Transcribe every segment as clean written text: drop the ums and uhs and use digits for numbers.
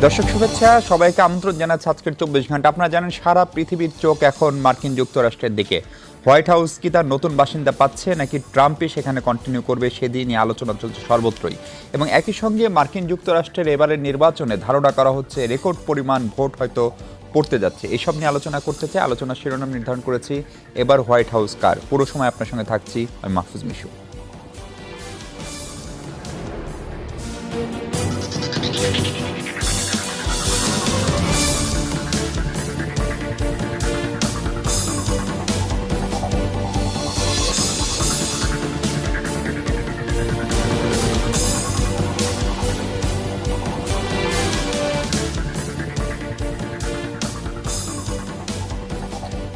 দর্শক শুভেচ্ছা, সবাইকে আমন্ত্রণ জানাচ্ছি আজকের 24 ঘন্টা। আপনারা জানেন সারা পৃথিবীর চোখ এখন মার্কিন যুক্তরাষ্ট্রের দিকে। হোয়াইট হাউস কি তার নতুন বাসিন্দা পাচ্ছে, নাকি ট্রাম্পই সেখানে কন্টিনিউ করবে, সেদিন নিয়ে আলোচনা চলছে সর্বত্রই। এবং একই সঙ্গে মার্কিন যুক্তরাষ্ট্রের এবারের নির্বাচনে ধারণা করা হচ্ছে রেকর্ড পরিমাণ ভোট হয়তো পড়তে যাচ্ছে। এসব নিয়ে আলোচনা করতে চাই। আলোচনার শিরোনাম নির্ধারণ করেছি এবার হোয়াইট হাউস কার। পুরো সময় আপনার সঙ্গে থাকছি আমি মাহফুজ মিশু।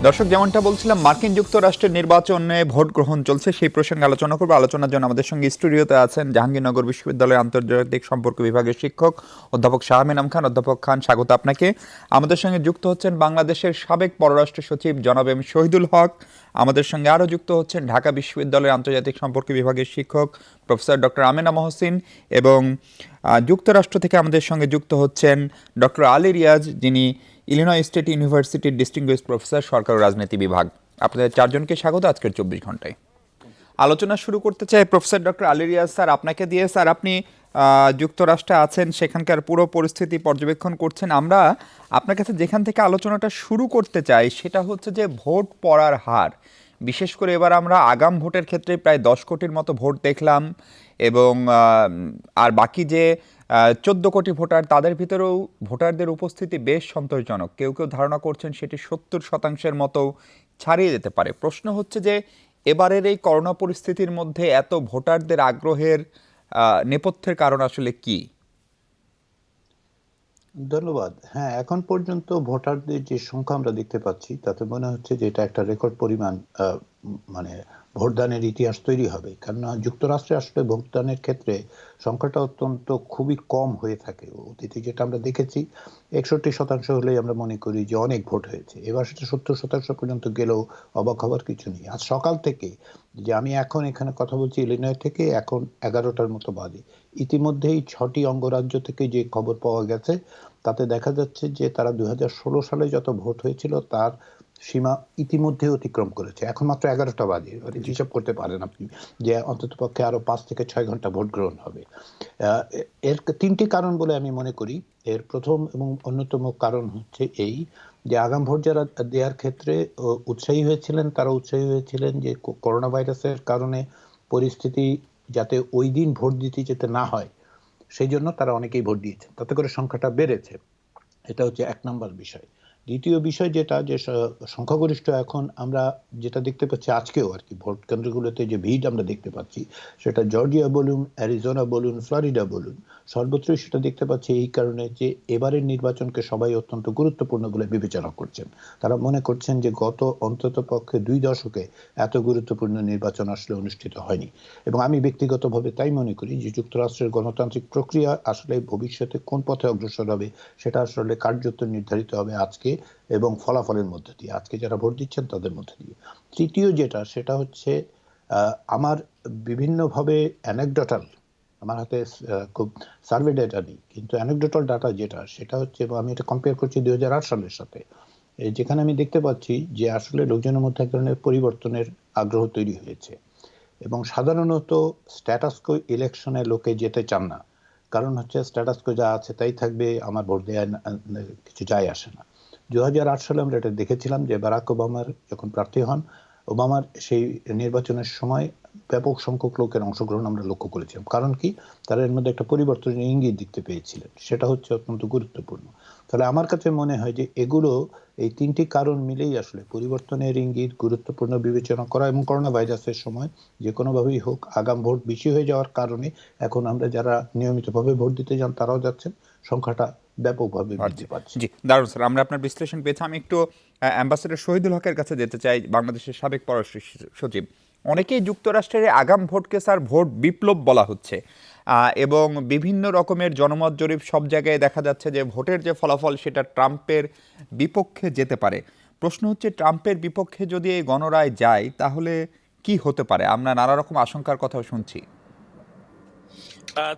দর্শক, যেমনটা বলছিলাম, মার্কিন যুক্তরাষ্ট্রের নির্বাচনে ভোট গ্রহণ চলছে, সেই প্রসঙ্গে আলোচনা করবো। আলোচনার জন্য আমাদের সঙ্গে স্টুডিওতে আছেন জাহাঙ্গীরনগর বিশ্ববিদ্যালয়ের আন্তর্জাতিক সম্পর্ক বিভাগের শিক্ষক অধ্যাপক শাহ আমিন খান। অধ্যাপক খান, স্বাগত আপনাকে। আমাদের সঙ্গে যুক্ত হচ্ছেন বাংলাদেশের সাবেক পররাষ্ট্র সচিব জনাব এম শহীদুল হক। আমাদের সঙ্গে আরও যুক্ত হচ্ছেন ঢাকা বিশ্ববিদ্যালয়ের আন্তর্জাতিক সম্পর্ক বিভাগের শিক্ষক প্রফেসর ডক্টর আমেনা মহসিন। এবং যুক্তরাষ্ট্র থেকে আমাদের সঙ্গে যুক্ত হচ্ছেন ডক্টর আলী রিয়াজ, যিনি ইলিনয় স্টেট ইউনিভার্সিটির ডিস্টিংগুইশড প্রফেসর, সরকার ও রাজনীতি বিভাগ। আপনাদের চারজনকে স্বাগত আজকের 24 ঘন্টায়। আলোচনা শুরু করতে চাই professor doctor Ali Riaz sir, আপনাকে দিয়ে। স্যার, আপনি যুক্তরাষ্ট্রে আছেন, সেখানকার পুরো পরিস্থিতি পর্যবেক্ষণ করছেন। আমরা আপনার কাছে যেখান থেকে আলোচনাটা শুরু করতে চাই সেটা হচ্ছে যে ভোট পড়ার হার। বিশেষ করে এবার আমরা আগাম ভোটের ক্ষেত্রে প্রায় 10 কোটির মতো ভোট দেখলাম। এবং আর বাকি যে 14 কোটি ভোটার, তাদের ভিতরেও ভোটারদের উপস্থিতি বেশ সন্তোষজনক। কেউ কেউ ধারণা করছেন সেটি 70% মতো ছাড়িয়ে যেতে পারে। প্রশ্ন হচ্ছে যে এবারের এই করোনা পরিস্থিতির মধ্যে এত ভোটারদের আগ্রহের নেপথ্যের কারণ আসলে কি? ধন্যবাদ। হ্যাঁ, এখন পর্যন্ত ভোটারদের যে সংখ্যা আমরা দেখতে পাচ্ছি তাতে মনে হচ্ছে যে এটা একটা রেকর্ড পরিমাণ মানে ভোটদানের ইতিহাস তৈরি হবে। কেননা যুক্তরাষ্ট্রে আসলে ভোটদানের ক্ষেত্রে সংখ্যাটা অত্যন্ত খুবই কম হয়ে থাকে। অতীতে যেটা আমরা দেখেছি 61% হলেই আমরা মনে করি যে অনেক ভোট হয়েছে। এবার সেটা 70% পর্যন্ত গেলেও অবাক হবার কিছু নেই। আজ সকাল থেকে, যে আমি এখন এখানে কথা বলছি ইলিনয় থেকে, এখন 11টার মতো বাজে, ইতিমধ্যেই 6টি অঙ্গরাজ্য থেকে যে খবর পাওয়া গেছে তাতে দেখা যাচ্ছে যে তারা 2016 সালে যত ভোট হয়েছিল তার সীমা ইতিমধ্যে অতিক্রম করেছে। এখন মাত্র 11টা বাজে, হিসাব করতে পারেন আপনি যে অন্তত পক্ষে আরো 5 থেকে 6 ঘন্টা ভোট গ্রহণ হবে। এর 3টি কারণ বলে আমি মনে করি। এর প্রথম এবং অন্যতম কারণ হচ্ছে এই যে আগাম ভোট যারা দেওয়ার ক্ষেত্রে উৎসাহী হয়েছিলেন, তারা উৎসাহী হয়েছিলেন যে করোনা ভাইরাসের কারণে পরিস্থিতি যাতে ওই দিন ভোট দিতে যেতে না হয়, সেই জন্য তারা অনেকেই ভোট দিয়েছেন, তাতে করে সংখ্যাটা বেড়েছে। এটা হচ্ছে 1 নম্বর বিষয়। দ্বিতীয় বিষয় যেটা, যে সংখ্যাগরিষ্ঠ এখন আমরা যেটা দেখতে পাচ্ছি আজকেও আর কি, ভোট কেন্দ্রগুলোতে যে ভিড় আমরা দেখতে পাচ্ছি, সেটা জর্জিয়া বলুন, অ্যারিজোনা বলুন, ফ্লোরিডা বলুন, সর্বত্রই সেটা দেখতে পাচ্ছি এই কারণে যে এবারের নির্বাচনকে সবাই অত্যন্ত গুরুত্বপূর্ণ বলে বিবেচনা করছেন। তারা মনে করছেন যে গত অন্তত পক্ষে 2 দশকে এত গুরুত্বপূর্ণ নির্বাচন আসলে অনুষ্ঠিত হয়নি। এবং আমি ব্যক্তিগতভাবে তাই মনে করি যে যুক্তরাষ্ট্রের গণতান্ত্রিক প্রক্রিয়া আসলে ভবিষ্যতে কোন পথে অগ্রসর হবে সেটা আসলে কার্যত নির্ধারিত হবে আজকে এবং ফলাফলের মধ্যে দিয়ে, আজকে যারা ভোট দিচ্ছেন তাদের মধ্যে দিয়ে। তৃতীয় যেটা, সেটা হচ্ছে আমার বিভিন্নভাবে অ্যানেকডোটাল, আমার হাতে খুব সার্ভে ডেটা নেই, কিন্তু অ্যানেকডোটাল ডাটা যেটা, সেটা হচ্ছে, আমি এটা কম্পেয়ার করছি 2008 সালের সাথে, যেখানে আমি দেখতে পাচ্ছি যে আসলে লোকজনের মধ্যে এক ধরনের পরিবর্তনের আগ্রহ তৈরি হয়েছে। এবং সাধারণত স্ট্যাটাসকো ইলেকশনে লোকে যেতে চান না, কারণ হচ্ছে স্ট্যাটাসকো যা আছে তাই থাকবে, আমার ভোট দেওয়া কিছু যায় আসে না। 2008 সালে আমরা এটা দেখেছিলাম যে বারাক ওবামার যখন প্রার্থী হন, ওবামার সেই নির্বাচনের সময় ব্যাপক সংখ্যক লোকের অংশগ্রহণ আমরা লক্ষ্য করেছিলাম। কারণ কি, তারা এর মধ্যে একটা পরিবর্তনের ইঙ্গিত দেখতে পেয়েছিলেন, সেটা হচ্ছে অত্যন্ত গুরুত্বপূর্ণ। তাহলে আমার কাছে মনে হয় যে এগুলো, এই 3টি কারণ মিলেই আসলে পরিবর্তনের ইঙ্গিত, গুরুত্বপূর্ণ বিবেচনা করা, এবং করোনা ভাইরাসের সময় যে কোনোভাবেই হোক আগাম ভোট বেশি হয়ে যাওয়ার কারণে এখন আমরা যারা নিয়মিতভাবে ভোট দিতে যান তারাও যাচ্ছেন, সংখ্যাটা ব্যাপকভাবে বৃদ্ধি পাচ্ছে। জি, দারুণ স্যার, আমরা আপনার বিশ্লেষণ পেয়েছি। আমি একটু অ্যাম্বাসেডর শহীদুল হকের কাছে যেতে চাই, বাংলাদেশের সাবেক পররাষ্ট্র সচিব। অনেকেই যুক্তরাষ্ট্রের আগাম ভোটকে স্যার ভোট বিপ্লব বলা হচ্ছে। এবং বিভিন্ন রকমের জনমত জরিপ, সব জায়গায় দেখা যাচ্ছে যে ভোটের যে ফলাফল সেটা ট্রাম্পের বিপক্ষে যেতে পারে। প্রশ্ন হচ্ছে, ট্রাম্পের বিপক্ষে যদি এই গণরায় যায় তাহলে কি হতে পারে? আমরা নানা রকম আশঙ্কার কথাও শুনছি।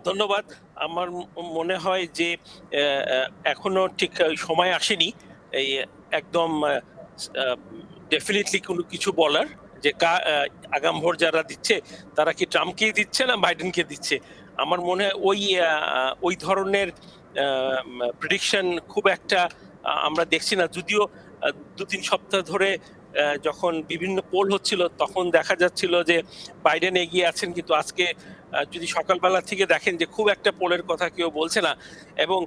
ধন্যবাদ। আমার মনে হয় যে এখনো ঠিক ওই সময় আসেনি এই একদম ডেফিনিটলি কোনো কিছু বলার, যে আগাম ভোট যারা দিচ্ছে তারা কি ট্রাম্পকেই দিচ্ছে না বাইডেনকে দিচ্ছে। আমার মনে হয় ওই ধরনের প্রেডিকশন খুব একটা আমরা দেখছি না। যদিও ২-৩ সপ্তাহ ধরে যখন বিভিন্ন পোল হচ্ছিল তখন দেখা যাচ্ছিল যে বাইডেন এগিয়ে আছেন, কিন্তু আজকে যদি সকালবেলা থেকে দেখেন যে খুব একটা পোলের কথা কেউ বলছে না। এবং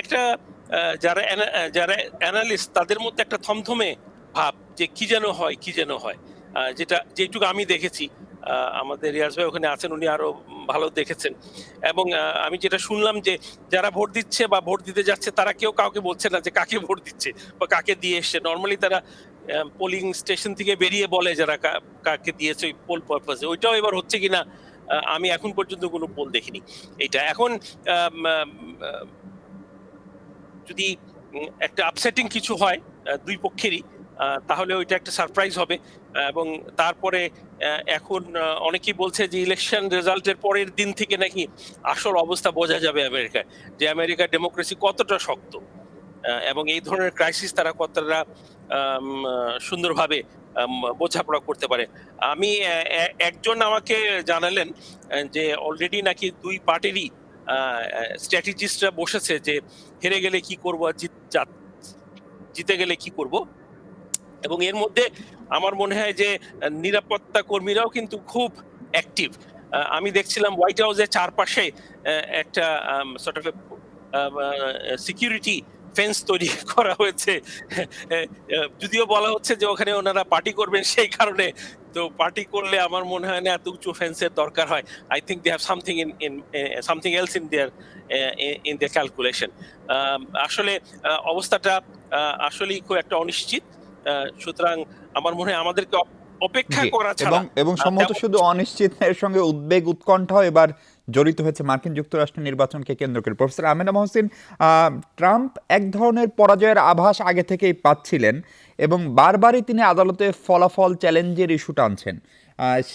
একটা যারা অ্যানালিস্ট তাদের মধ্যে একটা থমথমে ভাব, যে কি যেন হয় কি যেন হয়। যেটুকু আমি দেখেছি, আমাদের রিয়াজ ভাই ওখানে আছেন, উনি আরো ভালো দেখেছেন। এবং আমি যেটা শুনলাম যে যারা ভোট দিচ্ছে বা ভোট দিতে যাচ্ছে তারা কেউ কাউকে বলছে না যে কাকে ভোট দিচ্ছে বা কাকে দিয়ে এসছে। নর্মালি তারা পোলিং স্টেশন থেকে বেরিয়ে বলে যারা কাকে দিয়েছে ওই পোল পারপাসে। ওইটাও এবার হচ্ছে কিনা আমি এখন পর্যন্ত কোনো পোল দেখিনি। এইটা এখন যদি একটা আপসেটিং কিছু হয় দুই পক্ষেরই, তাহলে ওইটা একটা সারপ্রাইজ হবে। এবং তারপরে এখন অনেকেই বলছে যে ইলেকশন রেজাল্টের পরের দিন থেকে নাকি আসল অবস্থা বোঝা যাবে আমেরিকায়, যে আমেরিকার ডেমোক্রেসি কতটা শক্ত এবং এই ধরনের ক্রাইসিস তারা কতটা সুন্দরভাবে বোঝাপড়া করতে পারে। আমি একজন আমাকে জানালেন যে অলরেডি নাকি দুই পার্টিরই স্ট্র্যাটেজিস্টরা বসেছে যে হেরে গেলে কি করব আর জিতে গেলে কি করব। এবং এর মধ্যে আমার মনে হয় যে নিরাপত্তা কর্মীরাও কিন্তু খুব অ্যাক্টিভ। আমি দেখছিলাম হোয়াইট হাউসের চারপাশে একটা সর্ট অফ সিকিউরিটি ফেন্স তৈরি করা হয়েছে। যদিও বলা হচ্ছে যে ওখানে ওনারা পার্টি করবেন সেই কারণে, তো পার্টি করলে আমার মনে হয় না এত উঁচু ফেন্সের দরকার হয়। I think they have something else in their calculation. আসলে অবস্থাটা আসলেই খুব একটা অনিশ্চিত। সুতরাং আমার মনে হয় আমাদেরকে অপেক্ষা জি, করা এবং ছাড়া এবং সম্ভবত তেমন শুধু অনিশ্চিতের সঙ্গে উদ্বেগ উৎকণ্ঠাও এবার জড়িত হয়েছে মার্কিন যুক্তরাষ্ট্রের নির্বাচনকে কেন্দ্র করে। প্রফেসর আমেনা মহসিন, ট্রাম্প এক ধরনের পরাজয়ের আভাস আগে থেকেই পাচ্ছিলেন এবং বারবারই তিনি আদালতে ফলাফল চ্যালেঞ্জের ইস্যু টানছেন।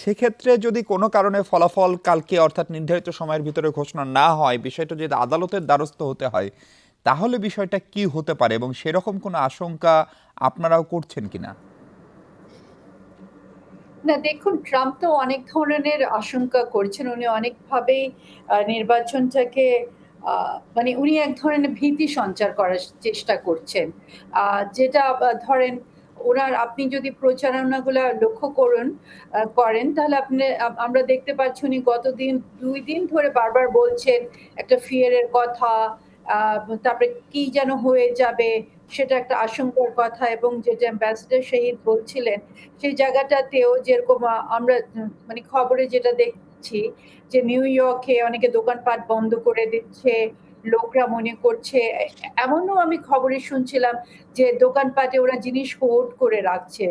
সেক্ষেত্রে যদি কোনো কারণে ফলাফল কালকে অর্থাৎ নির্ধারিত সময়ের ভিতরে ঘোষণা না হয়, বিষয়টা যদি আদালতের দ্বারস্থ হতে হয়, তাহলে বিষয়টা কি হতে পারে এবং সেরকম কোনো আশঙ্কা আপনারাও করছেন কিনা? না দেখুন, ট্রাম্প তো অনেক ধরনের আশঙ্কা করছেন। উনি অনেকভাবেই নির্বাচনটাকে মানে উনি এক ধরনের ভীতি সঞ্চার করার চেষ্টা করছেন। যেটা ধরেন আপনি যদি প্রচারণাগুলা লক্ষ্য করেন তাহলে আমরা দেখতে পাচ্ছি উনি গত ২ দিন ধরে বারবার বলছেন একটা ফিয়ার এর কথা। তারপরে কি যেন হয়ে যাবে সেটা একটা আশঙ্কার কথা, এবং যেটা অ্যাম্বাসেডর শহীদ বলছিলেন সেই জায়গাটাতেও যেরকম আমরা মানে খবরে যেটা দেখছি যে নিউ ইয়র্কে অনেকে দোকানপাট বন্ধ করে দিচ্ছে, লোকরা মনে করছে এমনও আমি খবরে শুনছিলাম যে দোকানপাটে ওরা জিনিস হোর্ড করে রাখছে।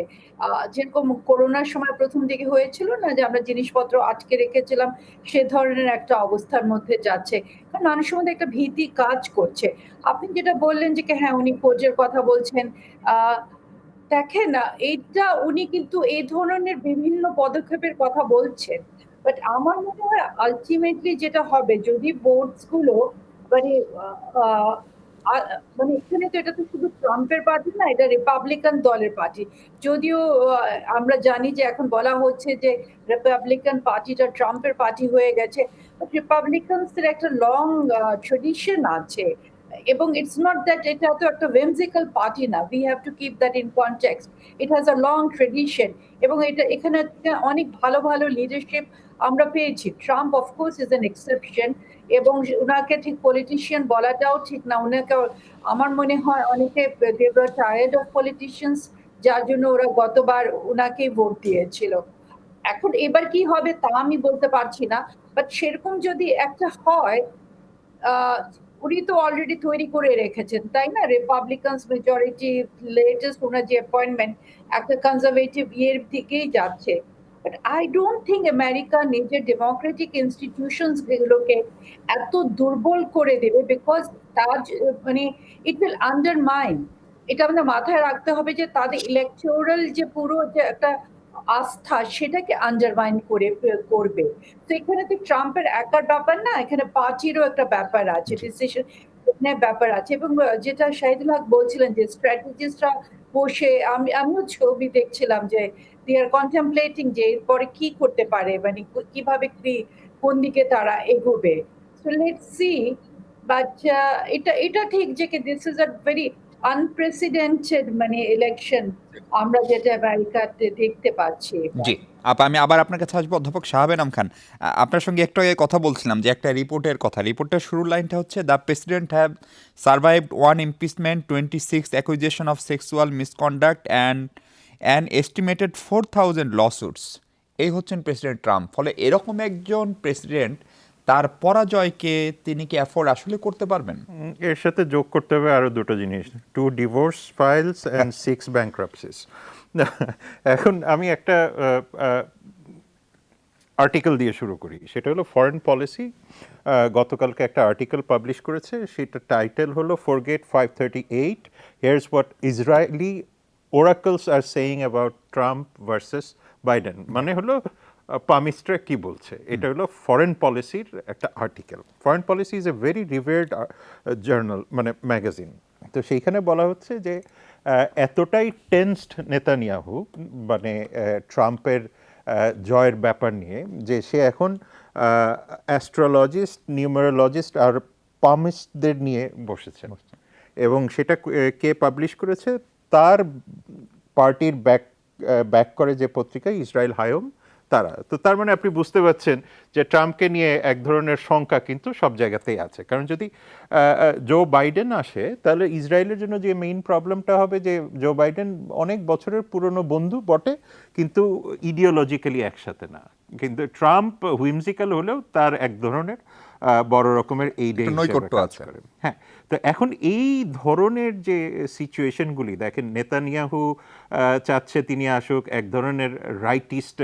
যেরকম করোনার সময় প্রথম দিকে হয়েছিল না যে আমরা জিনিসপত্র আটকে রেখেছিলাম, সে ধরনের একটা অবস্থার মধ্যে যাচ্ছে। কারণ মানুষের মধ্যে একটা ভীতি কাজ করছে। আপনি যেটা বললেন যে হ্যাঁ উনি খোঁজের কথা বলছেন, আহ দেখেন না, এইটা উনি কিন্তু এই ধরনের বিভিন্ন পদক্ষেপের কথা বলছেন। বাট আমার মনে হয় আল্টিমেটলি যেটা হবে যদি বোর্ডস গুলো মানে আহ, আ- মানে এখানে তো এটা তো শুধু ট্রাম্পের পার্টি না, এটা রিপাবলিকান দলের পার্টি। যদিও আমরা জানি যে এখন বলা হচ্ছে যে রিপাবলিকান পার্টিটা ট্রাম্পের পার্টি হয়ে গেছে, বাট রিপাবলিকানসের একটা লং ট্রেডিশন আছে। এবং ইটস নট দ্যাট এটা তো একটা whimsical পার্টি না, we have to keep that in context. It has a long tradition, এবং এখানে অনেক ভালো ভালো লিডারশিপ আমরা পেয়েছি। Trump of course is an exception, এবং ওনাকে ঠিক পলিটিশিয়ান বলাটাও ঠিক না। ওনাকে আমার মনে হয় অনেকে they were tired of politicians, যার জন্য ওরা গতবার ওনাকেই ভোট দিয়েছিল। এখন এবার কি হবে তা আমি বলতে পারছি না, বাট সেরকম যদি একটা হয়, আহ, উনি তো অলরেডি তৈরি করে রেখেছেন তাই না, রিপাবলিকানস মেজরিটি লেটেস্ট ওনার যে অ্যাপয়েন্টমেন্ট একটা কনজারভেটিভ ইয়ের দিকেই যাচ্ছে। But I don't think America নিজের ডেমোক্রেটিক ইনস্টিটিউশনস গুলোকে এত দুর্বল করে দেবে, বিকজ তার মানে ইট উইল আন্ডারমাইন। এটা আমাদের মাথায় রাখতে হবে যে তাদের ইলেকটোরাল যে পুরো যে একটা আস্থা সেটাকে আন্ডারমাইন করবে। তো এখানে তো ট্রাম্পের একার ব্যাপার না, এখানে পার্টিরও একটা ব্যাপার আছে, জি। ডিসিশন ব্যাপার আছে। এবং যেটা শাহিদুল হক বলছিলেন যে স্ট্র্যাটেজিস্টরা বসে, আমিও ছবি দেখছিলাম যে দে আর কন্টেমপ্লেটিং যে এরপরে কি করতে পারে, মানে কিভাবে কোন দিকে তারা এগোবে। So let's see. বাট এটা ঠিক যে this is a very unprecedented মানে ইলেকশন আমরা যেটা আমেরিকাতে দেখতে পাচ্ছি এটা। জি, আমি আবার আপনার কাছে আসবো অধ্যাপক শাহাব এনাম খান। আপনার সঙ্গে একটু আগে কথা বলছিলাম যে একটা রিপোর্টের কথা। রিপোর্টের শুরুর লাইনটা হচ্ছে, "the president have survived 1 impeachment, 26 accusation of sexual misconduct and an estimated 4000 lawsuits." এই হচ্ছেন প্রেসিডেন্ট ট্রাম্প। ফলে এরকম একজন প্রেসিডেন্ট, তার পরাজয়কে তিনি কি অ্যাফোর্ড আসলে করতে পারবেন? এর সাথে যোগ করতে হবে আরো দুটো জিনিস, 2 ডিভোর্স ফাইলস অ্যান্ড 6 ব্যাংক্রাপসিস। এখন আমি একটা আর্টিকেল দিয়ে শুরু করি, সেটা হলো ফরেন পলিসি। গতকালকে একটা আর্টিকেল পাবলিশ করেছে, সেটা টাইটেল হলো "forget 538, here's what Israeli oracles are saying about Trump versus Biden". মানে হলো পামিস্ট্রা কি বলছে, এটা হলো ফরেন পলিসির একটা article. Foreign policy is a very revered journal, মানে ম্যাগাজিন। তো সেইখানে বলা হচ্ছে যে এতটাই টেন্সড নেতানিয়াহু, মানে ট্রাম্পের জয়ের ব্যাপার নিয়ে, যে সে এখন অ্যাস্ট্রোলজিস্ট, নিউমেরোলজিস্ট আর পামিস্টদের নিয়ে বসেছে। এবং সেটা কে পাবলিশ করেছে? তার পার্টির ব্যাক করে যে পত্রিকা ইসরায়েল হায়ম, তারা। তো তার মানে আপনি বুঝতে পারছেন যে ট্রাম্পকে নিয়ে এক ধরনের শঙ্কা কিন্তু সব জায়গাতেই আছে। কারণ যদি জো বাইডেন আসে, তাহলে ইসরায়েলের জন্য যে মেইন প্রবলেমটা হবে যে জো বাইডেন অনেক বছরের পুরনো বন্ধু বটে, কিন্তু ইডিওলজিক্যালি একসাথে না। কিন্তু ট্রাম্প হুইমজিক্যাল হলেও তার এক ধরনের বড় রকমের এইডে একটু নৈকট্য আছে। করে। হ্যাঁ, তো এখন এই ধরনের যে সিচুয়েশনগুলি দেখেন, নেতানিয়াহু চাচ্ছে তিনি আসুক, এক ধরনের রাইটিস্ট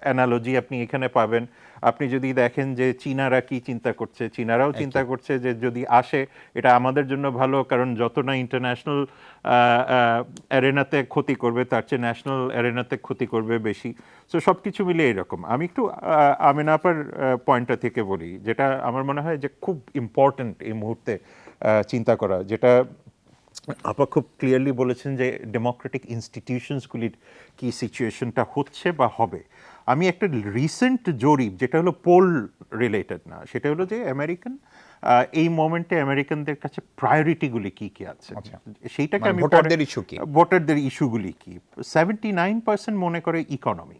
অ্যানালজি আপনি এখানে পাবেন। আপনি যদি দেখেন যে চীনারা কি চিন্তা করছে, চীনারাও চিন্তা করছে যে যদি আসে এটা আমাদের জন্য ভালো, কারণ যত না ইন্টারন্যাশনাল অ্যারেনাতে ক্ষতি করবে, তার চেয়ে ন্যাশনাল অ্যারেনাতে ক্ষতি করবে বেশি। সো সব কিছু মিলে এরকম। আমি একটু আমিন আপার পয়েন্টটা থেকে বলি, যেটা আমার মনে হয় যে খুব ইম্পর্ট্যান্ট এই মুহূর্তে চিন্তা করা, যেটা আপা খুব ক্লিয়ারলি বলেছেন যে ডেমোক্রেটিক ইনস্টিটিউশনসগুলির কি সিচুয়েশনটা হচ্ছে বা হবে। আমি একটা রিসেন্ট জরিপ, যেটা হলো পোল রিলেটেড না, সেটা হলো যে আমেরিকান এই মোমেন্টে আমেরিকানদের কাছে প্রায়োরিটিগুলি কি কি আছে, সেইটাকে মানে আমি ভোটারদের ইস্যু কি? ভোটারদের ইস্যুগুলি কি। 79% মনে করে ইকোনমি,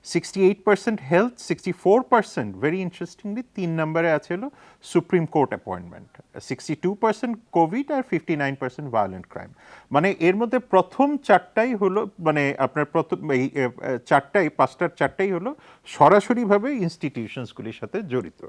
68% হেলথ, 64% ভেরি ইন্টারেস্টিংলি 3 নম্বরে আছে হলো সুপ্রিম কোর্ট অ্যাপয়েন্টমেন্ট, 62% কোভিড আর 59% ভায়োলেন্ট ক্রাইম। মানে এর মধ্যে প্রথম চারটাই হলো, মানে আপনার প্রথম এই পাঁচটার চারটাই হলো সরাসরিভাবে ইনস্টিটিউশনসগুলির সাথে জড়িত।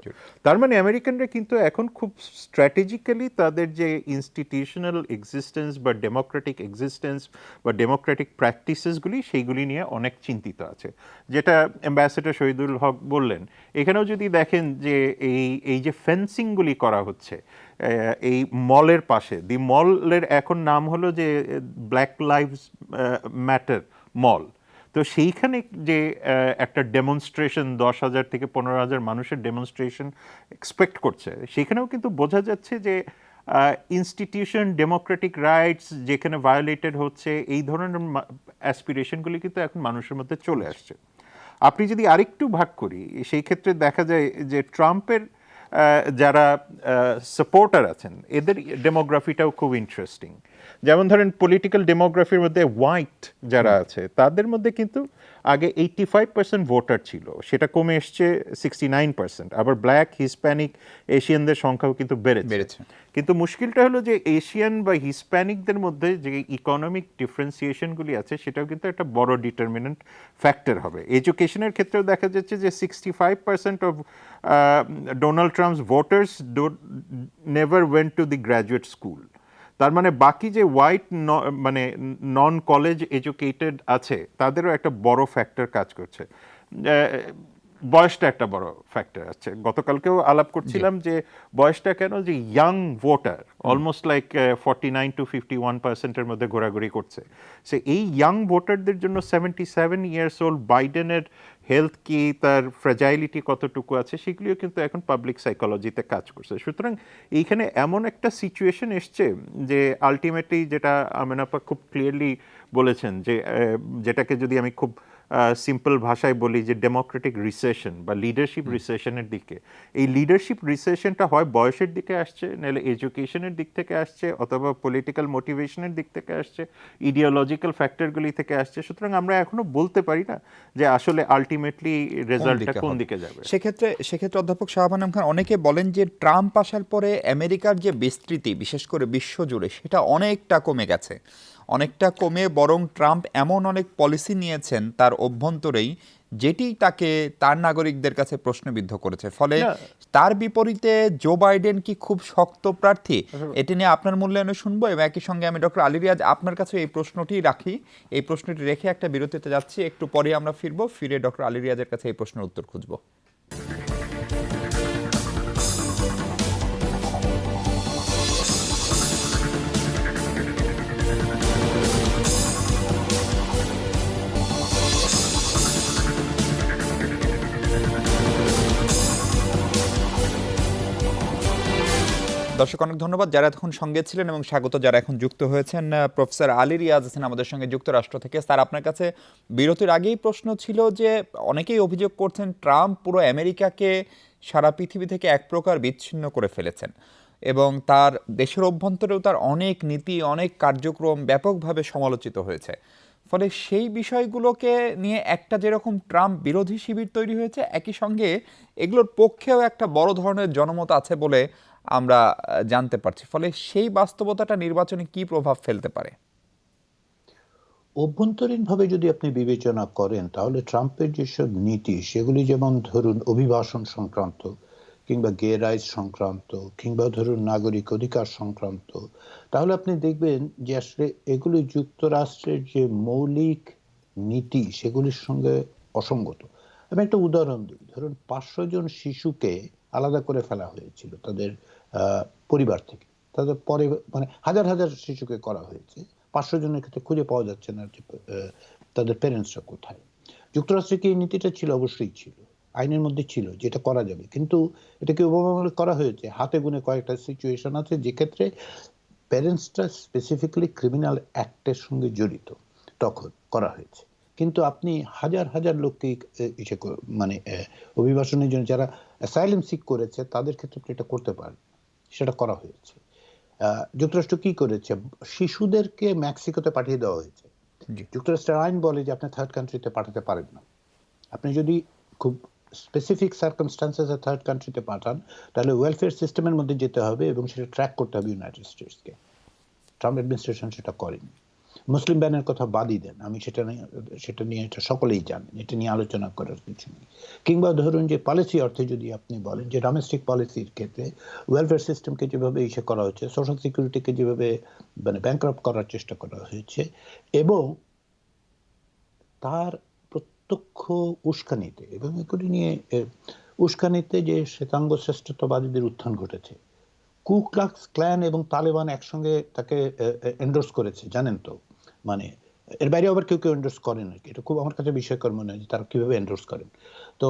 তার মানে আমেরিকানরা কিন্তু এখন খুব স্ট্র্যাটেজিক্যালি তাদের যে ইনস্টিটিউশনাল এক্সিস্টেন্স বা ডেমোক্রেটিক এক্সিস্টেন্স বা ডেমোক্রেটিক প্র্যাকটিসেসগুলি, সেইগুলি নিয়ে অনেক চিন্তিত আছে। যেটা অ্যাম্বাসেডর শহীদুল হক বললেন, এখানেও যদি দেখেন যে এই যে ফেন্সিংগুলি করা হচ্ছে এই মলের পাশে, দি মলের এখন নাম হলো যে ব্ল্যাক লাইভস ম্যাটার মল। তো সেইখানে যে একটা ডেমনস্ট্রেশন 10,000 থেকে 15,000 মানুষের ডেমনস্ট্রেশন এক্সপেক্ট করছে, সেখানেও কিন্তু বোঝা যাচ্ছে যে ইনস্টিটিউশন, ডেমোক্রেটিক রাইটস যেখানে ভায়োলেটেড হচ্ছে, এই ধরনের অ্যাসপিরেশনগুলি কিন্তু এখন মানুষের মধ্যে চলে আসছে। আপনি যদি আরেকটু ভাগ করি, সেই ক্ষেত্রে দেখা যায় যে ট্রাম্পের যারা সাপোর্টার আছেন, এদের ডেমোগ্রাফিটাও খুব ইন্টারেস্টিং। যেমন ধরেন পলিটিক্যাল ডেমোগ্রাফির মধ্যে হোয়াইট যারা আছে, তাদের মধ্যে কিন্তু আগে 85% ভোটার ছিল, সেটা কমে এসছে 69%। আবার ব্ল্যাক, হিসপ্যানিক, এশিয়ানদের সংখ্যাও কিন্তু বেড়েছে। কিন্তু মুশকিলটা হলো যে এশিয়ান বা হিসপ্যানিকদের মধ্যে যে ইকোনমিক ডিফারেন্সিয়েশনগুলি আছে, সেটাও কিন্তু একটা বড় ডিটারমিনেন্ট ফ্যাক্টর হবে। এডুকেশনের ক্ষেত্রেও দেখা যাচ্ছে যে 65% of Donald Trump's voters never went to the graduate school. তার মানে বাকি যে হোয়াইট মানে নন কলেজ এডুকেটেড আছে, তাদেরও একটা বড় ফ্যাক্টর কাজ করছে। বয়সটা একটা বড় ফ্যাক্টর আছে। গতকালকেও আলাপ করছিলাম যে বয়সটা কেন, যে young voter almost like 49 to 51% মধ্যে ঘোরাঘুরি করছে। সে এই ইয়াং ভোটারদের জন্য 77 ইয়ার্স ওল্ড বাইডেনের হেলথ কি, তার ফ্র্যাজাইলিটি কতটুকু আছে, সেগুলিও কিন্তু এখন পাবলিক সাইকোলজিতে কাজ করছে। সুতরাং এইখানে এমন একটা সিচুয়েশন এসছে যে আলটিমেটলি, যেটা আমেনাপা খুব ক্লিয়ারলি বলেছেন, যে যেটাকে যদি আমি খুব সিম্পল ভাষায় বলি, যে ডেমোক্রেটিক রিসেশন বা লিডারশিপ রিসেশনের দিকে, এই লিডারশিপ রিসেশনটা হয় বয়সের দিকে আসছে, নাহলে এডুকেশনের দিক থেকে আসছে, অথবা পলিটিক্যাল মোটিভেশনের দিক থেকে আসছে, ইডিওলজিক্যাল ফ্যাক্টরগুলি থেকে আসছে। সুতরাং আমরা এখনো বলতে পারি না যে আসলে আলটিমেটলি রেজাল্টটা কোন দিকে যাবে। সেক্ষেত্রে অধ্যাপক শাহবানাম খান, অনেকে বলেন যে ট্রাম্প আসার পরে আমেরিকার যে বিস্তৃতি, বিশেষ করে বিশ্বজুড়ে, সেটা অনেকটা কমে গেছে, অনেকটা কমে বরং ট্রাম্প এমন অনেক পলিসি নিয়েছেন তার অভ্যন্তরেই, যেটি তাকে তার নাগরিকদের কাছে প্রশ্নবিদ্ধ করেছে। ফলে তার বিপরীতে জো বাইডেন কি খুব শক্ত প্রার্থী? এটি নিয়ে আপনার মূল্যায়নে শুনবো, এবং একই সঙ্গে আমি ডক্টর আলী রিয়াজ আপনার কাছে এই প্রশ্নটি রাখি। এই প্রশ্নটি রেখে একটা বিরতিতে যাচ্ছি, একটু পরে আমরা ফিরবো, ফিরে ডক্টর আলী রিয়াজের কাছে এই প্রশ্নের উত্তর খুঁজবো। দর্শক অনেক ধন্যবাদ যারা এতক্ষণ সঙ্গে ছিলেন, এবং স্বাগত যারা এখন যুক্ত হয়েছেন। প্রফেসর আলী রিয়াজ আছেন আমাদের সঙ্গে যুক্তরাষ্ট্র থেকে। স্যার, আপনার কাছে বিরতির আগেই প্রশ্ন ছিল যে অনেকেই অভিযোগ করছেন ট্রাম্প পুরো আমেরিকাকে সারা পৃথিবী থেকে এক প্রকার বিচ্ছিন্ন করে ফেলেছেন, এবং তার দেশের অভ্যন্তরেও তার অনেক নীতি, অনেক কার্যক্রম ব্যাপকভাবে সমালোচিত হয়েছে। ফলে সেই বিষয়গুলোকে নিয়ে একটা যেরকম ট্রাম্প বিরোধী শিবির তৈরি হয়েছে, একই সঙ্গে এগুলোর পক্ষেও একটা বড় ধরনের জনমত আছে বলে আমরা জানতে পারছি। ফলে সেই বাস্তবতাটা নির্বাচনে কি প্রভাব ফেলতে পারে? অভ্যন্তরীণভাবে যদি আপনি বিবেচনা করেন, তাহলে ট্রাম্পের যেসব নীতি, সেগুলি যেমন ধরুন অভিবাসন সংক্রান্ত, কিংবা গে রাইটস সংক্রান্ত, কিংবা ধরুন নাগরিক অধিকার সংক্রান্ত, তাহলে আপনি দেখবেন যে আসলে এগুলি যুক্তরাষ্ট্রের যে মৌলিক নীতি, সেগুলির সঙ্গে অসঙ্গত। আমি একটা উদাহরণ দিই। ধরুন 500 জন শিশুকে আলাদা করে ফেলা হয়েছিল তাদের পরিবার থেকে। তাদের পরে মানে হাজার হাজার শিশুকে করা হয়েছে, 500 জনের ক্ষেত্রে খুঁজে পাওয়া যাচ্ছে না যে তাদের প্যারেন্টসরা কোথায়। যুক্তরাষ্ট্রে কি এই নীতিটা ছিল? অবশ্যই ছিল, আইনের মধ্যে ছিল যেটা করা যাবে, কিন্তু এটা কি ওভাবে করা হয়েছে? হাতে গুনে কয়েকটা সিচুয়েশন আছে যে ক্ষেত্রে প্যারেন্টসটা স্পেসিফিক্যালি ক্রিমিনাল অ্যাক্টের সঙ্গে জড়িত, তখন করা হয়েছে। কিন্তু আপনি হাজার হাজার লোককে মানে অভিবাসনের জন্য যারা অ্যাসাইলাম সিক করেছে, তাদের ক্ষেত্রে আপনি এটা করতে পারেন, সেটা করা হয়েছে। যুক্তরাষ্ট্র কি করেছে? শিশুদেরকে মেক্সিকোতে পাঠিয়ে দেওয়া হয়েছে। যুক্তরাষ্ট্রের আইন বলে যে আপনি থার্ড কান্ট্রিতে পাঠাতে পারেন না। আপনি যদি খুব স্পেসিফিক সার্কামস্টান্সেসে থার্ড কান্ট্রিতে পাঠান, তাহলে ওয়েলফেয়ার সিস্টেমের মধ্যে যেতে হবে এবং সেটা ট্র্যাক করতে হবে ইউনাইটেড স্টেটসকে। ট্রাম্প অ্যাডমিনিস্ট্রেশন সেটা করেনি। মুসলিম ব্যানের কথা বাদই দেন, আমি সেটা নিয়ে এটা সকলেই জানেন, এটা নিয়ে আলোচনা করার কিছু নেই। কিংবা ধরুন যে পলিসি অর্থে যদি আপনি বলেন যে ডোমেস্টিক পলিসির ক্ষেত্রে ওয়েলফেয়ার সিস্টেমকে যেভাবে ইসে করা হচ্ছে, সোশ্যাল সিকিউরিটিকে যেভাবে মানে ব্যাংকরাপ্ট করার চেষ্টা করা হয়েছে, এবং তার প্রত্যক্ষ উস্কানিতে, এবং এগুলি নিয়ে উস্কানিতে যে শ্বেতাঙ্গ শ্রেষ্ঠত্ববাদীদের উত্থান ঘটেছে। কু ক্লাক্স ক্ল্যান এবং তালেবান একসঙ্গে তাকে এন্ডোর্স করেছে, জানেন তো। মানে এর বাইরে আবার কেউ কেউ এন্ডোর্স করেন আর কি। এটা খুব আমার কাছে বিষয়কর মনে হয় যে তারা কিভাবে এন্ডোর্স করেন। তো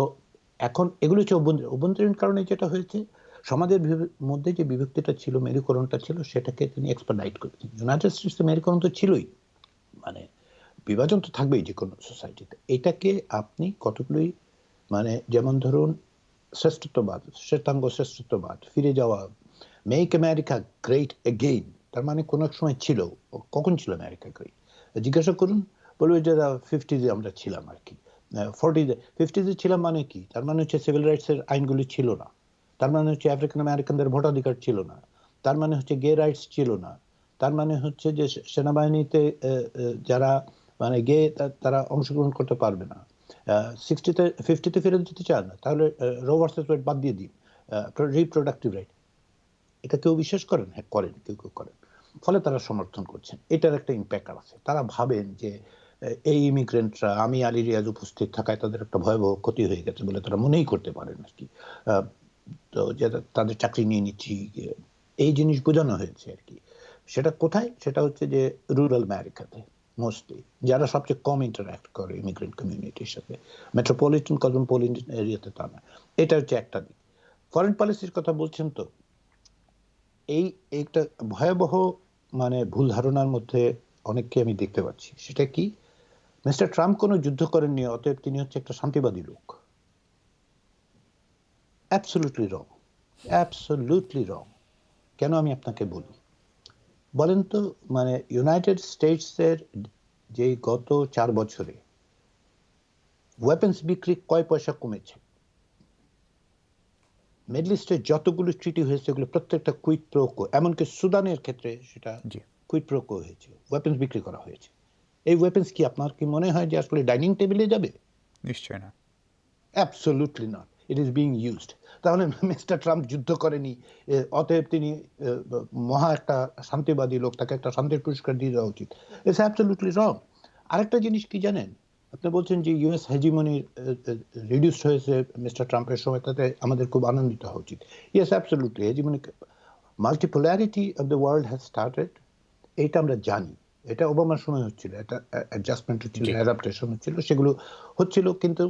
এখন এগুলো হচ্ছে অভ্যন্তরীণ কারণে যেটা হয়েছে, সমাজের মধ্যে যে বিভক্তিটা ছিল, মেরুকরণটা ছিল, সেটাকে তিনি এক্সপার্ডাইট করেছেন। ইউনাইটেড স্টেটসে মেরুকরণ তো ছিলই, মানে বিভাজন তো থাকবেই যে কোনো সোসাইটিতে। এটাকে আপনি কতগুলোই মানে যেমন ধরুন শ্রেষ্ঠত্ববাদ, শ্বেতাঙ্গ শ্রেষ্ঠত্ববাদ, ফিরে যাওয়া, মেক আমেরিকা গ্রেট এগেইন, তার মানে কোনো এক সময় ছিল। কখন ছিল আমেরিকা গ্রেট? জিজ্ঞাসা করুন, বলবে যে 50s আমরা ছিলাম আর কি, 40s 50s ছিলাম। মানে কি? তার মানে হচ্ছে সিভিল রাইটস এর আইনগুলি ছিল না, তার মানে হচ্ছে আফ্রিকান আমেরিকানদের ভোটাধিকার ছিল না, তার মানে হচ্ছে গে রাইটস ছিল না, তার মানে হচ্ছে যে সেনাবাহিনীতে যারা মানে গে, তারা অংশগ্রহণ করতে পারবে না। 50তে ফেরত যেতে চান না, তাহলে রো ভার্সেস ওয়েড বাদ দিয়ে দিন, রিপ্রোডাক্টিভ রাইট। এটা কেউ বিশ্বাস করেন? হ্যাঁ করেন, কেউ কেউ করেন। ফলে তারা সমর্থন করছেন। এটার একটা ইম্প্যাক্ট আছে। তারা ভাবেন যে এই ইমিগ্রেন্টরা আমি আলী রিয়াজ উপস্থিত থাকায় তাদের একটা ভয়াবহ ক্ষতি হয়ে গেছে বলে তারা মনেই করতে পারেন আর কি। তো যে তাদের চাকরি নিয়ে নিচ্ছি, এই জিনিস বোঝানো হয়েছে আর কি। সেটা কোথায়? সেটা হচ্ছে যে রুরাল আমেরিকাতে মোস্টলি, যারা সবচেয়ে কম ইন্টারঅ্যাক্ট করে ইমিগ্রেন্ট কমিউনিটির সাথে। মেট্রোপলিটন কসমোপলিটন এরিয়াতে তা না। এটা হচ্ছে একটা দিক। ফরেন পলিসির কথা বলছেন তো, একটা ভয়াবহ মানে ভুল ধারণার মধ্যে অনেককে আমি দেখতে পাচ্ছি। সেটা কি? মিস্টার ট্রাম্প কোনো যুদ্ধ করেননি, অতএব তিনি হচ্ছে একটা শান্তিবাদী লোক। অ্যাবসলিউটলি রং, অ্যাবসলিউটলি রং। কেন আমি আপনাকে বলি, বলেন তো, মানে ইউনাইটেড স্টেটসের যে গত 4 বছরে ওয়েপন্স বিক্রি কয় পয়সা কমেছে? মিডল ইস্টে যতগুলো ট্রিটি হয়েছে এগুলো প্রত্যেকটা কুইট প্রোকো, এমনকি সুদানের ক্ষেত্রে সেটা জি। কুইট প্রোকো হয়েছে, ওয়েপন্স বিক্রি করা হয়েছে। এই ওয়েপন্স কি আপনার কি মনে হয় যে আসলে ডাইনিং টেবিলে যাবে? নিশ্চয় না। Absolutely not, it is being used. তাহলে মিস্টার ট্রাম্প যুদ্ধ করেনি, অতএব তিনি মহা একটা শান্তিবাদী লোক, তাকে একটা শান্তির পুরস্কার দিয়ে দেওয়া উচিত। It's absolutely wrong. আরেকটা জিনিস কি জানেন, আপনি বলছেন যে ইউএস হেজিমনি রিডিউস হয়েছে মিস্টার ট্রাম্পের সময়, তাতে আমাদের খুব আনন্দিত হওয়া উচিত। Yes, absolutely hegemony, multipolarity of the world has started, এইটা আমরা জানি। এটা ওবামার সময় হচ্ছিল, এটা অ্যাডজাস্টমেন্ট হচ্ছিল, জি। অ্যাডাপ্টেশন হচ্ছিল, সেগুলো হচ্ছিল, কিন্তু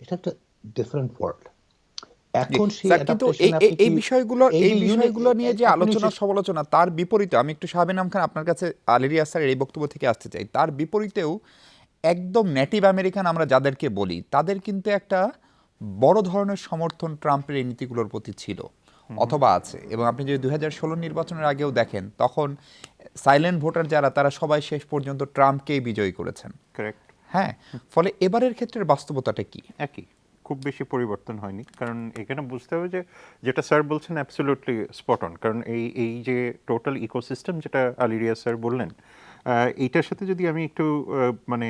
এটা একটা ডিফারেন্ট ওয়ার্ল্ড। জি, এখন সেই স্যার, কিন্তু অ্যাডাপ্টেশন আপনি এই কি এই যে বিষয়গুলো নিয়ে যে আপনি আলোচনা সমালোচনা, তার বিপরীতে আমি একটু শাহবিনাম খান আপনার কাছে আলেরিয়া স্যারের এই বক্তব্য থেকে আসতে চাই। তার বিপরীতেও একদম নেটিভ আমেরিকান আমরা যাদেরকে বলি, তাদের কিন্তু একটা বড় ধরনের সমর্থন ট্রাম্পের এই নীতিগুলোর প্রতি ছিল অথবা আছে। এবং আপনি যদি 2016 নির্বাচনের আগেও দেখেন, তখন সাইলেন্ট ভোটার যারা, তারা সবাই শেষ পর্যন্ত ট্রাম্পকেই বিজয়ী করেছেন। কারেক্ট। হ্যাঁ, ফলে এবারের ক্ষেত্রে বাস্তবতাটা কি? একই, খুব বেশি পরিবর্তন হয়নি। কারণ এখানে বুঝতে হবে যে যেটা স্যার বলছেন অ্যাবসলিউটলি স্পট অন। কারণ এই যে টোটাল ইকোসিস্টেম যেটা আলিরিয়া স্যার বললেন, এইটার সাথে যদি আমি একটু মানে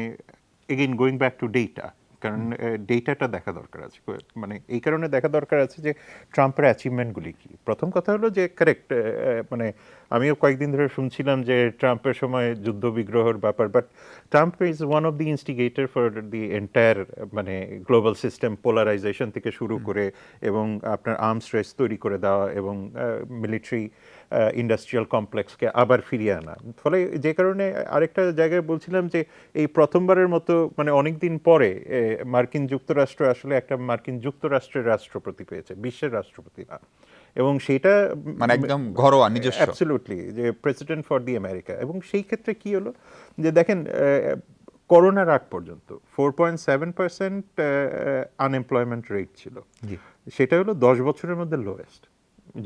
again going back to data, কারণ ডেটাটা দেখা দরকার আছে। মানে এই কারণে দেখা দরকার আছে যে ট্রাম্পের অ্যাচিভমেন্টগুলি কি। প্রথম কথা হলো যে কারেক্ট, মানে আমিও কয়েকদিন ধরে শুনছিলাম যে ট্রাম্পের সময় যুদ্ধ বিগ্রহের ব্যাপার, but Trump is one of the instigator for the entire মানে গ্লোবাল সিস্টেম পোলারাইজেশন থেকে শুরু করে, এবং আপনার আর্মস রেস তৈরি করে দেওয়া, এবং মিলিটারি ইন্ডাস্ট্রিয়াল কমপ্লেক্সকে আবার ফিরিয়ে আনা। ফলে যে কারণে আরেকটা জায়গায় বলছিলাম যে এই প্রথমবারের মতো মানে অনেক দিন পরে মার্কিন যুক্তরাষ্ট্র আসলে একটা মার্কিন যুক্তরাষ্ট্রের রাষ্ট্রপতি পেয়েছে, বিশ্বের রাষ্ট্রপতি না। এবং সেটা মানে একদম ঘরোয়া, নিজস্ব। অ্যাবসলিউটলি, যে প্রেসিডেন্ট ফর দি আমেরিকা। এবং সেই ক্ষেত্রে কি হলো যে দেখেন, করোনার আগ পর্যন্ত 4.7% আনএমপ্লয়মেন্ট রেট ছিল। সেটা হলো 10 বছরের মধ্যে লোয়েস্ট।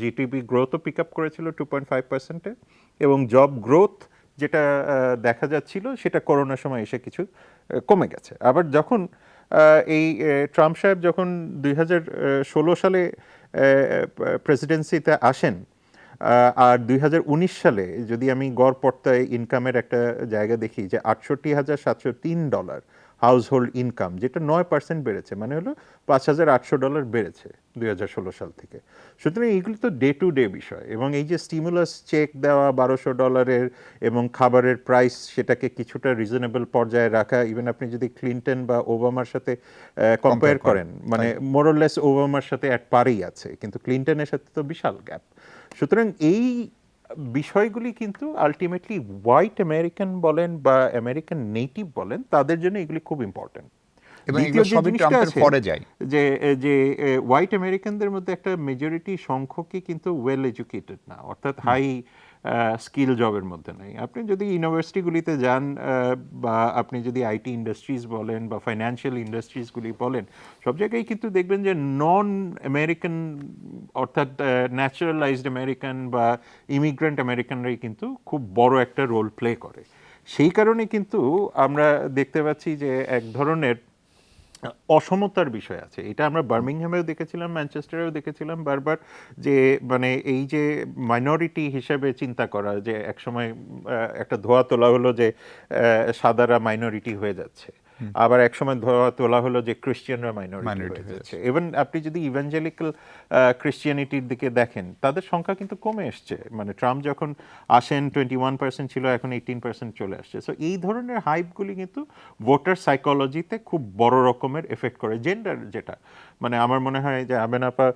জিডিপি গ্রোথও পিক আপ করেছিল 2.5%, এবং জব গ্রোথ যেটা দেখা যাচ্ছিল সেটা করোনার সময় এসে কিছু কমে গেছে। আবার যখন এই ট্রাম্প সাহেব যখন 2016 সালে প্রেসিডেন্সিতে আসেন, আর 2019 সালে যদি আমি গড় পর্তায় ইনকামের একটা জায়গা দেখি যে $68,703 হাউস হোল্ড ইনকাম, যেটা 9% বেড়েছে, মানে হলো $5,800 বেড়েছে 2016 সাল থেকে। সুতরাং এইগুলো তো ডে টু ডে বিষয়। এবং এই যে স্টিমুলাস চেক দেওয়া $1,200 এবং খাবারের প্রাইস সেটাকে কিছুটা রিজনেবল পর্যায়ে রাখা, ইভেন আপনি যদি ক্লিনটন বা ওবামার সাথে কম্পেয়ার করেন, মানে মোরলেস ওবামার সাথে এক পারেই আছে, কিন্তু ক্লিনটনের সাথে তো বিশাল গ্যাপ। সুতরাং এই বিষয়গুলি কিন্তু আলটিমেটলি হোয়াইট আমেরিকান বলেন বা আমেরিকান নেটিভ বলেন, তাদের জন্য এগুলি খুব ইম্পর্টেন্ট। এবং এগুলো সবই ট্রাম্পের পরে যায়। যে যে হোয়াইট আমেরিকানদের মধ্যে একটা মেজরিটি সংখ্যকই কিন্তু ওয়েল এডুকেটেড না, অর্থাৎ হাই স্কিল জবের মধ্যে নেই। আপনি যদি ইউনিভার্সিটিগুলিতে যান, বা আপনি যদি আইটি ইন্ডাস্ট্রিজ বলেন বা ফাইন্যান্সিয়াল ইন্ডাস্ট্রিজগুলি বলেন, সব জায়গায় কিন্তু দেখবেন যে নন আমেরিকান, অর্থাৎ ন্যাচারালাইজড আমেরিকান বা ইমিগ্রেন্ট আমেরিকানরাই কিন্তু খুব বড় একটা রোল প্লে করে। সেই কারণে কিন্তু আমরা দেখতে পাচ্ছি যে এক ধরনের অসমতার বিষয় আছে। এটা আমরা বার্মিংহামেও দেখেছিলাম, ম্যানচেস্টারেও দেখেছিলাম বারবার, যে মানে এই যে মাইনরিটি হিসেবে চিন্তা করা, যে একসময় একটা ধোয়া তোলা হলো যে সাদারা মাইনরিটি হয়ে যাচ্ছে। আবার একসময় তোলা হলো যে ক্রিশ্চিয়ানরা মাইনরিটি Minority হয়ে হয়ে যাচ্ছে। ইভেন আপনি যদি ইভাঞ্জেলিক্যাল ক্রিশ্চিয়ানিটির দিকে দেখেন, তাদের সংখ্যা কিন্তু কমে এসছে। মানে ট্রাম্প যখন আসেন 21% ছিল, এখন 18% চলে আসছে। সো এই ধরনের হাইপগুলি কিন্তু ভোটার সাইকোলজিতে খুব বড় রকমের এফেক্ট করে। জেন্ডার যেটা, মানে আমার মনে হয় যে আবেন আপা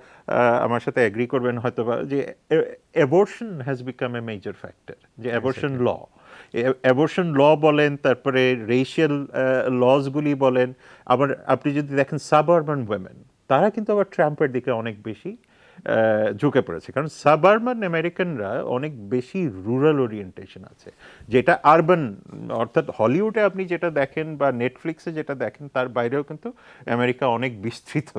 আমার সাথে এগ্রি করবেন হয়তোবা, যে abortion has become a major factor, যে অ্যাবর্শন ল, অ্যাবর্শন ল বলেন, তারপরে রেশিয়াল লসগুলি বলেন। আবার আপনি যদি দেখেন সাবআরবান ওয়েমেন, তারা কিন্তু আবার ট্রাম্পের দিকে অনেক বেশি ঝুঁকে পড়েছে, কারণ সাবআরবান আমেরিকানরা অনেক বেশি রুরাল ওরিয়েন্টেশন আছে, যেটা আরবান, অর্থাৎ হলিউডে আপনি যেটা দেখেন বা নেটফ্লিক্সে যেটা দেখেন, তার বাইরেও কিন্তু আমেরিকা অনেক বিস্তৃত।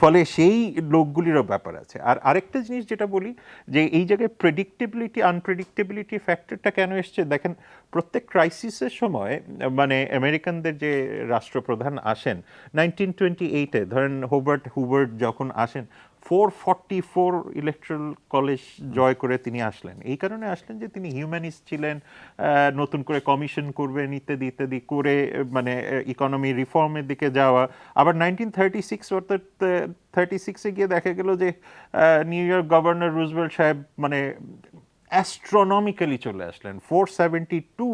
ফলে সেই লোকগুলিরও ব্যাপার আছে। আর আরেকটা জিনিস যেটা বলি, যে এই জায়গায় প্রেডিক্টেবিলিটি আনপ্রেডিক্টেবিলিটি ফ্যাক্টরটা কেন এসছে, দেখেন প্রত্যেক ক্রাইসিসের সময় মানে আমেরিকানদের যে রাষ্ট্রপ্রধান আসেন, 1928-এ ধরেন হুবার্ট যখন আসেন, 444 ইলেকট্রাল কলেজ জয় করে তিনি আসলেন। এই কারণে আসলেন যে তিনি হিউম্যানিস্ট ছিলেন, নতুন করে কমিশন করবেন ইত্যাদি ইত্যাদি করে, মানে ইকোনমি রিফর্মের দিকে যাওয়া। আবার 1936 অর্থাৎ 36-এ গিয়ে দেখা গেল যে নিউ ইয়র্ক গভর্নর রুজভেল্ট সাহেব মানে অ্যাস্ট্রোনমিক্যালি চলে আসলেন 472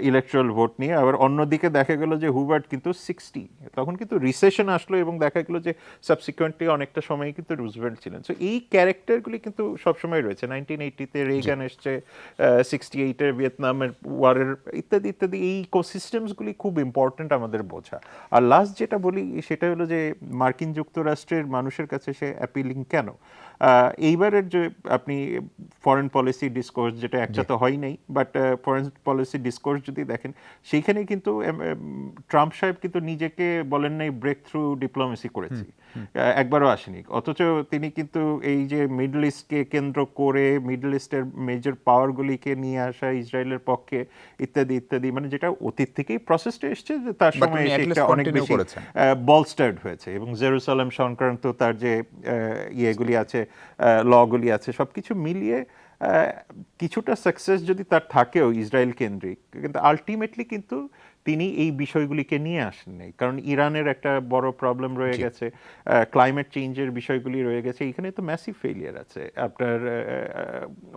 ইলেকট্রাল ভোট নিয়ে। আবার অন্যদিকে দেখা গেল যে হুবার্ট কিন্তু 60, তখন কিন্তু রিসেশন আসলো এবং দেখা গেল যে সাবসিকুয়েন্টলি অনেকটা সময় কিন্তু রুজভেল্ট ছিলেন। সো এই ক্যারেক্টারগুলি কিন্তু সবসময় রয়েছে। 1980-তে রেগান এসছে, 68-এর ভিয়েতনামের ওয়ারের ইত্যাদি ইত্যাদি। এই ইকোসিস্টেমসগুলি খুব ইম্পর্ট্যান্ট আমাদের বোঝা। আর লাস্ট যেটা বলি সেটা হলো যে মার্কিন যুক্তরাষ্ট্রের মানুষের কাছে সে অ্যাপিলিং কেন। এইবারের যে আপনি ফরেন পলিসি ডিসকোর্স, যেটা একসাথে হয় নাই, বাট ফরেন পলিসি ডিসকোর্স যদি দেখেন, সেইখানে কিন্তু ট্রাম্প সাহেব কিন্তু নিজেকে বলেন নাই ব্রেক থ্রু ডিপ্লোমেসি করেছি, একবারও আসেনি। অথচ তিনি কিন্তু এই যে মিডল ইস্টকে কেন্দ্র করে মিডল ইস্টের মেজর পাওয়ারগুলিকে নিয়ে আসা ইসরায়েলের পক্ষে ইত্যাদি ইত্যাদি, মানে যেটা অতীত থেকেই প্রসেসটা এসছে, যে তার But সময় উনি at least সেটা অনেক continue বেশি করেছেন। বলস্টার্ড হয়েছে। এবং জেরুসালেম সংক্রান্ত তার যে ইয়েগুলি আছে, লগুলি আছে, সব কিছু মিলিয়ে কিছুটা সাকসেস যদি তার থাকেও ইসরায়েল কেন্দ্রিক, কিন্তু আলটিমেটলি কিন্তু তিনি এই বিষয়গুলিকে নিয়ে আসেননি। কারণ ইরানের একটা বড় প্রবলেম রয়ে গেছে, ক্লাইমেট চেঞ্জের বিষয়গুলি রয়ে গেছে, এখানে তো ম্যাসিভ ফেলিয়ার আছে। আপনার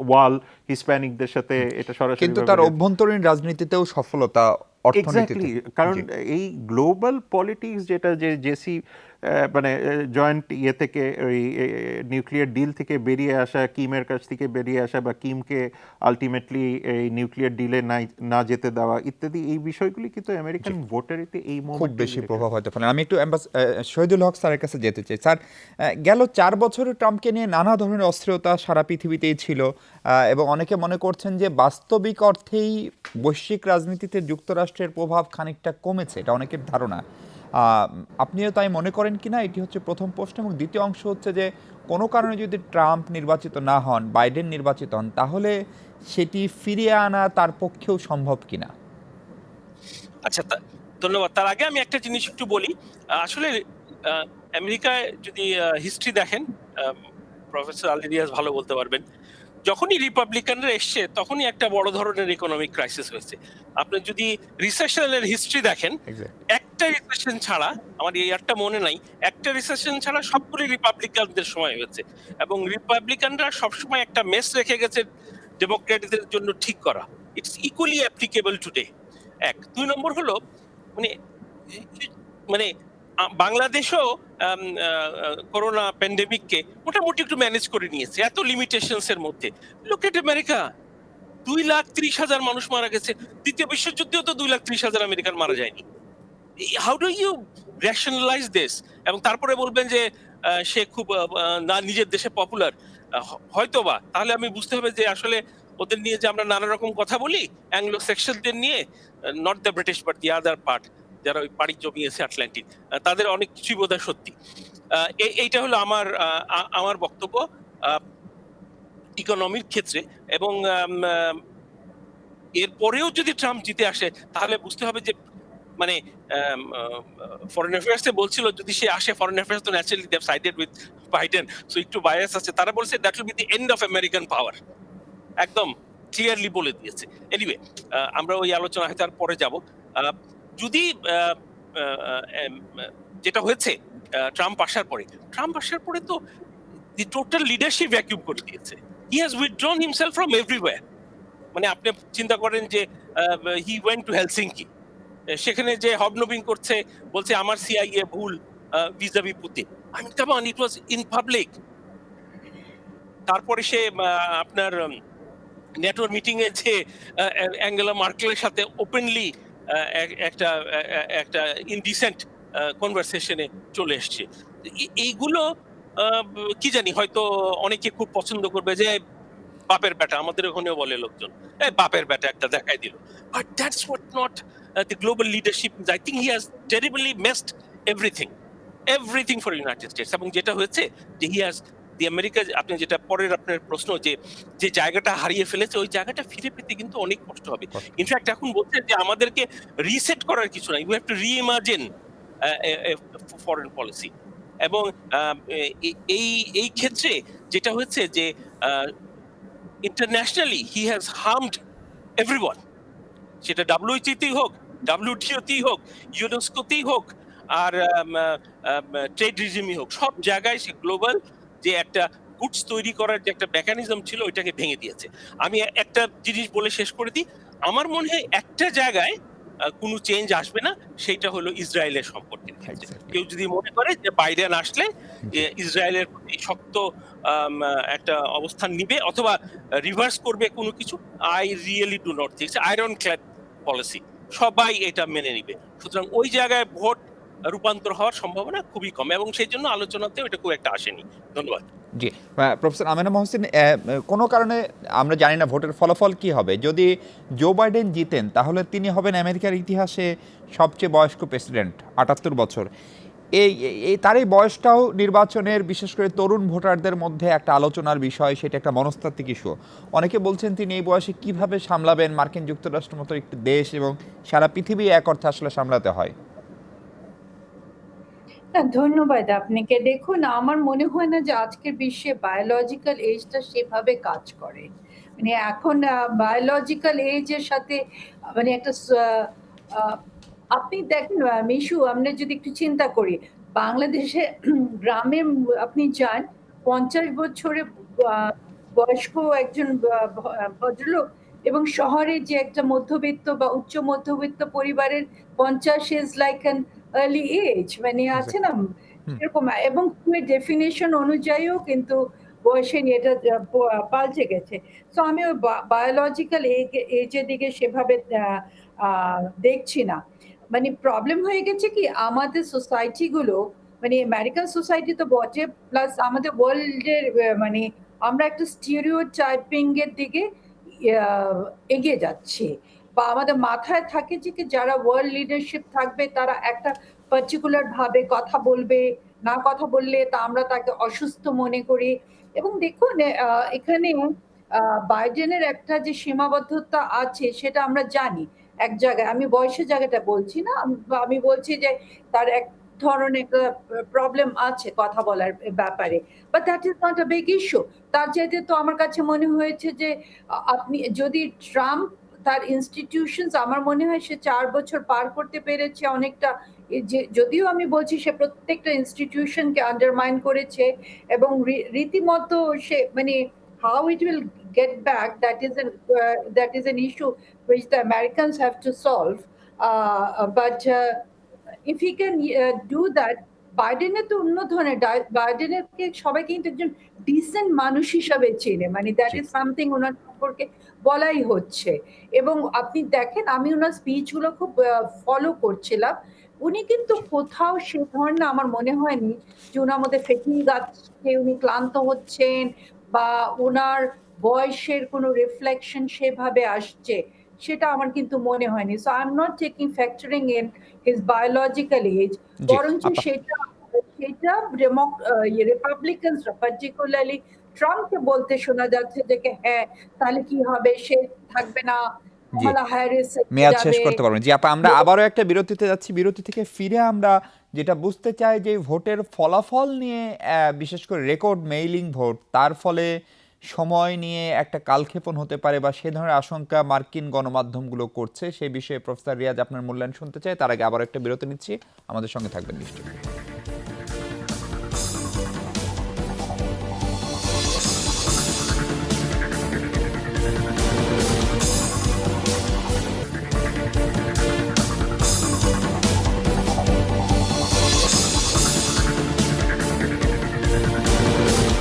ওয়াল হিসপ্যানিকদের সাথে এটা সরাসরি, কিন্তু তার অভ্যন্তরীণ রাজনীতিতেও সফলতা, অর্থনীতিতে। এক্স্যাক্টলি, কারণ এই গ্লোবাল পলিটিক্স যেটা, যে জেসি মানে জয়েন্ট ইয়ে থেকে, ওই নিউক্লিয়ার ডিল থেকে বেরিয়ে আসা, কিমের কাছ থেকে বেরিয়ে আসা, বা কিমকে আলটিমেটলি এই নিউক্লিয়ার ডিলে না যেতে দেওয়া ইত্যাদি, এই বিষয়গুলি কিন্তু আমেরিকান ভোটারিতে এই খুব মোমেন্টে বেশি প্রভাব হতে পারে। আমি একটু শহীদুল হক স্যারের কাছে যেতে চাই। স্যার, গেল 4 বছরে ট্রাম্পকে নিয়ে নানা ধরনের অস্থিরতা সারা পৃথিবীতেই ছিল, এবং অনেকে মনে করছেন যে বাস্তবিক অর্থেই বৈশ্বিক রাজনীতিতে যুক্তরাষ্ট্রের প্রভাব খানিকটা কমেছে, এটা অনেকের ধারণা। আপনিও তাই মনে করেন কিনা, এটি হচ্ছে প্রথম প্রশ্ন। এবং দ্বিতীয় অংশ হচ্ছে যে কোনো কারণে যদি ট্রাম্প নির্বাচিত না হন, বাইডেন নির্বাচিত হন, তাহলে সেটি ফিরিয়ে আনা তার পক্ষেও সম্ভব কিনা? আচ্ছা, ধন্যবাদ। তার আগে আমি একটা জিনিস একটু বলি। আসলে আমেরিকায় যদি হিস্ট্রি দেখেন, প্রফেসর আলিরিয়াস ভালো বলতে পারবেন, যখনই রিপাবলিকানরা এসছে তখনই একটা বড় ধরনের ইকোনমিক ক্রাইসিস হয়েছে। আপনি যদি রিসেশনের হিস্ট্রি দেখেন, একটা রিসেশন ছাড়া, আমার এই একটা মনে নাই, একটা রিসেশন ছাড়া সবগুলি রিপাবলিকানদের সময় হয়েছে। এবং রিপাবলিকানরা সবসময় একটা মেস রেখে গেছে ডেমোক্রেটদের জন্য ঠিক করা। It's equally applicable today. 1 2 নম্বর হলো, মানে মানে বাংলাদেশও করোনা প্যান্ডেমিককে মোটামুটি একটু ম্যানেজ করে নিয়েছে এত লিমিটেশনস এর মধ্যে। লুক এট আমেরিকা, 2,30,000 মানুষ মারা গেছে। দ্বিতীয় বিশ্বযুদ্ধেও তো 2,30,000 আমেরিকান মারা যায়নি। How do you rationalise this? এবং তারপরে বলবেন যে সে খুব না নিজের দেশে পপুলার, হয়তোবা। তাহলে আমি বুঝতে হবে যে আসলে ওদের নিয়ে যে আমরা নানা রকম কথা বলি, অ্যাংলো সেকশনদের নিয়ে, not the British but the other part, যারা ওই পাড়ি জমিয়েছে আটলান্টিক, তাদের অনেক কিছুই বোধহয় সত্যি। এইটা হলো আমার বক্তব্য ইকোনমির ক্ষেত্রে। এবং এরপরেও যদি ট্রাম্প জিতে আসে, তাহলে বুঝতে হবে যে মানে ফরেন অ্যাফেয়ার্সে বলছিল যদি সে আসে, ফরেন অ্যাফেয়ার্স তো naturally they have sided with Biden, so একটু বায়াস আছে। তারা বলছে that will be the end of American power, একদম ক্লিয়ারলি বলে দিয়েছে। এনিওয়ে, আমরা ওই আলোচনা হয়তো আর পরে যাব। যদি যেটা হয়েছে ট্রাম্প আসার পরে তো দি টোটাল লিডারশিপ ভ্যাকিউম করে দিয়েছে। He has withdrawn himself from everywhere. মানে আপনি চিন্তা করেন যে হি ওয়েন্ট টু হেলসিঙ্কি, সেখানে যে হবনবিং করছে, বলছে আমার সিআইএ ভুল vis a vis Putin. I mean come on, it was in public. তারপরে সে আপনার নেটোর মিটিং এ যে অ্যাঙ্গেলা মার্কেলের সাথে ওপেনলি একটা একটা ইনডিসেন্ট কনভারসেশনে চলে এসছে। এইগুলো কি জানি হয়তো অনেকে খুব পছন্দ করবে যে বাপের বেটা, আমাদের ওখানেও বলে লোকজন, বাপের বেটা একটা দেখাই দিল। But that's what not the global leadership. I think he has terribly messed everything for United states. এবং যেটা হয়েছে যে হি হ্যাজ দি আমেরিকা, আপনি যেটা পরের আপনার প্রশ্ন, যে জায়গাটা হারিয়ে ফেলেছে ওই জায়গাটা ফিরে পেতে কিন্তু অনেক কষ্ট হবে। ইনফ্যাক্ট এখন বলছে যে আমাদেরকে রিসেট করার কিছু নাই, we have to রিইমাজিন foreign policy. এবং এই ক্ষেত্রে যেটা হচ্ছে যে internationally he has harmed everyone, সেটা ডাব্লিউটিতেই হোক, ডাব্লিউটিওতেই হোক, ইউনেস্কোতেই হোক, আর ট্রেড রিজিমই হোক, সব জায়গায় সে গ্লোবাল যে একটা গুডস তৈরি করার যে একটা মেকানিজম ছিল ওইটাকে ভেঙে দিয়েছে। আমি একটা জিনিস বলে শেষ করে দিই, আমার মনে হয় একটা জায়গায় কোনো চেঞ্জ আসবে না, সেটা হলো ইসরায়েলের সম্পর্কের ক্ষেত্রে। কেউ যদি মনে করে যে বাইডেন আসলে ইসরায়েলের প্রতি শক্ত একটা অবস্থান নিবে অথবা রিভার্স করবে কোনো কিছু, I really do not think iron clad policy, সবাই এটা মেনে নিবে। সুতরাং ওই জায়গায় ভোট রূপান্তর হওয়ার সম্ভাবনা খুবই কম, এবং সেই জন্য আলোচনাতেও এটা খুব একটা আসেনি। ধন্যবাদ। জি, প্রফেসর আমেনা মহসিন, কোনো কারণে আমরা জানি না ভোটের ফলাফল কি হবে। যদি জো বাইডেন জিতেন তাহলে তিনি হবেন আমেরিকার ইতিহাসে সবচেয়ে বয়স্ক প্রেসিডেন্ট, ৭৮ বছর। তার এই বয়সটাও নির্বাচনের, বিশেষ করে তরুণ ভোটারদের মধ্যে একটা আলোচনার বিষয়, সেটা একটা মনস্তাত্ত্বিক ইস্যু। অনেকে বলছেন তিনি এই বয়সে কিভাবে সামলাবেন মার্কিন যুক্তরাষ্ট্রের মতো একটি দেশ, এবং সারা পৃথিবী এক অর্থে আসলে সামলাতে হয়। ধন্যবাদ আপনাকে। দেখুন, আমার মনে হয় না যে আজকের বিশ্বে বায়োলজিক্যাল এজটা সেভাবে কাজ করে। মানে এখন বায়োলজিক্যাল এজের সাথে মানে একটা আপনি দেখেন মিশু, আমরা যদি একটু চিন্তা করি, বাংলাদেশে গ্রামে আপনি যান, 50 বছরে বয়স্ক একজন ভদ্রলোক, এবং শহরে যে একটা মধ্যবিত্ত বা উচ্চ মধ্যবিত্ত পরিবারের 50 is like an early age, মানে আছে না এরকম। এবং ডেফিনেশন অনুযায়ীও কিন্তু বয়সে এটা পাল্টে গেছে। তো আমি ওই বায়োলজিক্যাল এজের দিকে সেভাবে দেখছি না। মানে প্রবলেম হয়ে গেছে কি, আমাদের সোসাইটি গুলো, মানে আমেরিকান সোসাইটি তো বটে, প্লাস আমাদের ওয়ার্ল্ডের মানে আমরা একটা স্টিরিওটাইপিং এর দিকে এগিয়ে যাচ্ছি। বা আমাদের মাথায় থাকে যে কি যারা ওয়ার্ল্ড লিডারশিপ থাকবে তারা একটা পার্টিকুলার ভাবে কথা বলবে, না কথা বললে তা আমরা তাকে অসুস্থ মনে করি। এবং দেখুন এখানে বাইডেনের একটা যে সীমাবদ্ধতা আছে সেটা আমরা জানি। এক জায়গায়, আমি বয়সের জায়গাটা বলছি না, আমি বলছি যে তার এক ধরনের একটা প্রবলেম আছে কথা বলার ব্যাপারে, but that is not a big issue. তার চাইতে তো আমার কাছে মনে হয়েছে যে আপনি যদি ট্রাম্প তার ইনস্টিটিউশনস, আমার মনে হয় সে 4 বছর পার করতে পেরেছে অনেকটা। যদিও আমি বলছি সে প্রত্যেকটা ইনস্টিটিউশনকে আন্ডারমাইন করেছে, এবং রীতিমতো সে মানে how it will get back, that is an issue which the Americans have to solve, but if he can do that, বাইডেনের তো অন্য ধরনের, বাইডেনের সবাই কিন্তু একজন ডিসেন্ট মানুষ হিসাবে চেনে, মানে দ্যাট ইজ সামথিং ওনার সম্পর্কে বলাই হচ্ছে। এবং আপনি দেখেন, আমি ওনার স্পিচ গুলো খুব ফলো করছিলাম, উনি কিন্তু কোথাও সে ধরনের আমার মনে হয়নি যে ওনার মধ্যে ফেটিগ আছে, উনি ক্লান্ত হচ্ছেন, বা ওনার বয়সের কোনো রিফ্লেকশন সেভাবে আসছে, সেটা আমার কিন্তু মনে হয়নি। So I am not taking factoring in his biological age, বরঞ্চ সেটা রিপাবলিকানসরা পার্টিকুলারলি ট্রাম্পকে বলতে শোনা যাচ্ছে যে হ্যাঁ তাহলে কি হবে, সে থাকবে না, কমলা হ্যারিস মেয়াদ শেষ করতে পারবেন। জি আপা, আমরা আবারও একটা বিরতিতে যাচ্ছি। বিরতি থেকে ফিরে আমরা যেটা বুঝতে চাই যে ভোটের ফলাফল নিয়ে, বিশেষ করে রেকর্ড মেইলিং ভোট, তার ফলে সময় নিয়ে একটা কালক্ষেপণ হতে পারে বা সে ধরনের আশঙ্কা মার্কিন গণমাধ্যমগুলো করছে, সেই বিষয়ে প্রফেসর রিয়াজ আপনার মূল্যায়ন শুনতে চাই। তার আগে আবার একটা বিরতি নিচ্ছি, আমাদের সঙ্গে থাকবেন নিশ্চয়ই।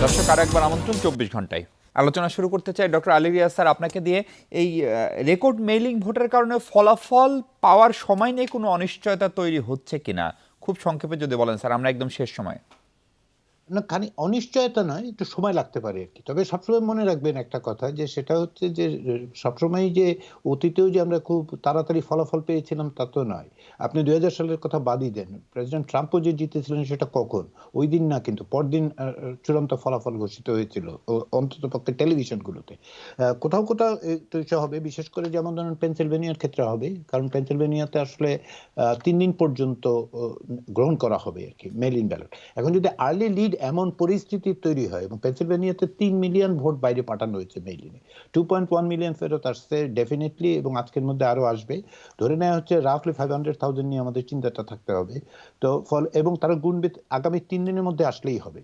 দর্শক, আর একবার আমন্ত্রণ 24 ঘন্টায়। আলোচনা শুরু করতে চাই ডক্টর আলী রিয়াজ স্যার আপনাকে দিয়ে। এই রেকর্ড মেইলিং ভোটের কারণে ফলাফল পাওয়ার সময় নিয়ে কোনো অনিশ্চয়তা তৈরি হচ্ছে কিনা, খুব সংক্ষেপে যদি বলেন স্যার, আমরা একদম শেষ সময়। না, খানি অনিশ্চয়তা নয়, একটু সময় লাগতে পারে আর কি। তবে সবসময় মনে রাখবেন একটা কথা, যে সেটা হচ্ছে যে সবসময় যে অতীতেও যে আমরা খুব তাড়াতাড়ি ফলাফল পেয়েছিলাম তা তো নয়। আপনি 2000 সালের কথা বাদই দেন, প্রেসিডেন্ট ট্রাম্পও যে জিতেছিলেন সেটা কখন? ওই দিন না, কিন্তু পরদিন চূড়ান্ত ফলাফল ঘোষিত হয়েছিল, অন্তত পক্ষে টেলিভিশনগুলোতে। কোথাও কোথাও একটু ইসে হবে, বিশেষ করে যেমন ধরুন পেনসিলভেনিয়ার ক্ষেত্রে হবে, কারণ পেনসিলভেনিয়াতে আসলে 3 দিন পর্যন্ত গ্রহণ করা হবে আর কি মেল ইন ব্যালট। এখন যদি আর্লি লিড এমন পরিস্থিতি তৈরি হয়, এবং পেনসিলভেনিয়াতে 3 মিলিয়ন ভোট বাইরে পাঠানো হয়েছে মেইলিনে, 2.1 মিলিয়ন ফেরত আসছে ডেফিনেটলি, এবং আজকের মধ্যে আরো আসবে। ধরে নেওয়া হচ্ছে রাফলি 500,000 নিয়ে আমাদের চিন্তাটা থাকতে হবে। তো এবং তারা গুনবে আগামী 3 দিনের মধ্যে আসলেই হবে।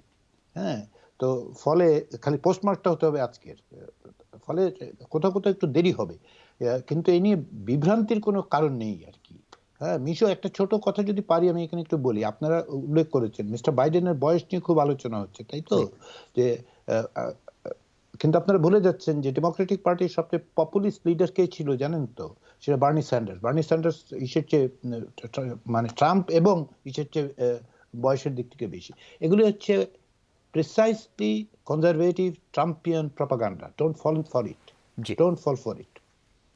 হ্যাঁ, তো ফলে খালি পোস্টমার্কটা হতে হবে আজকের, ফলে কোথাও কোথাও একটু দেরি হবে, কিন্তু এই নিয়ে বিভ্রান্তির কোনো কারণ নেই আর কি। হ্যাঁ, মিশো, একটা ছোট কথা যদি পারি আমি এখানে একটু বলি। আপনারা উল্লেখ করেছেন মিস্টার বাইডেনের বয়স নিয়ে খুব আলোচনা হচ্ছে, তাই তো? যে আহ, আহ, কিন্তু আপনারা ভুলে যাচ্ছেন যে ডেমোক্রেটিক পার্টির সবচেয়ে পপুলিস্ট লিডার কে ছিল জানেন তো? সেটা বার্নি স্যান্ডার্স। বার্নি স্যান্ডার্স ইসের চেয়ে মানে ট্রাম্প এবং ইসের চেয়ে বয়সের দিক থেকে বেশি। এগুলি হচ্ছে precisely conservative Trumpian propaganda. Don't fall for it, জি ডোন্ট ফল ফর ইট।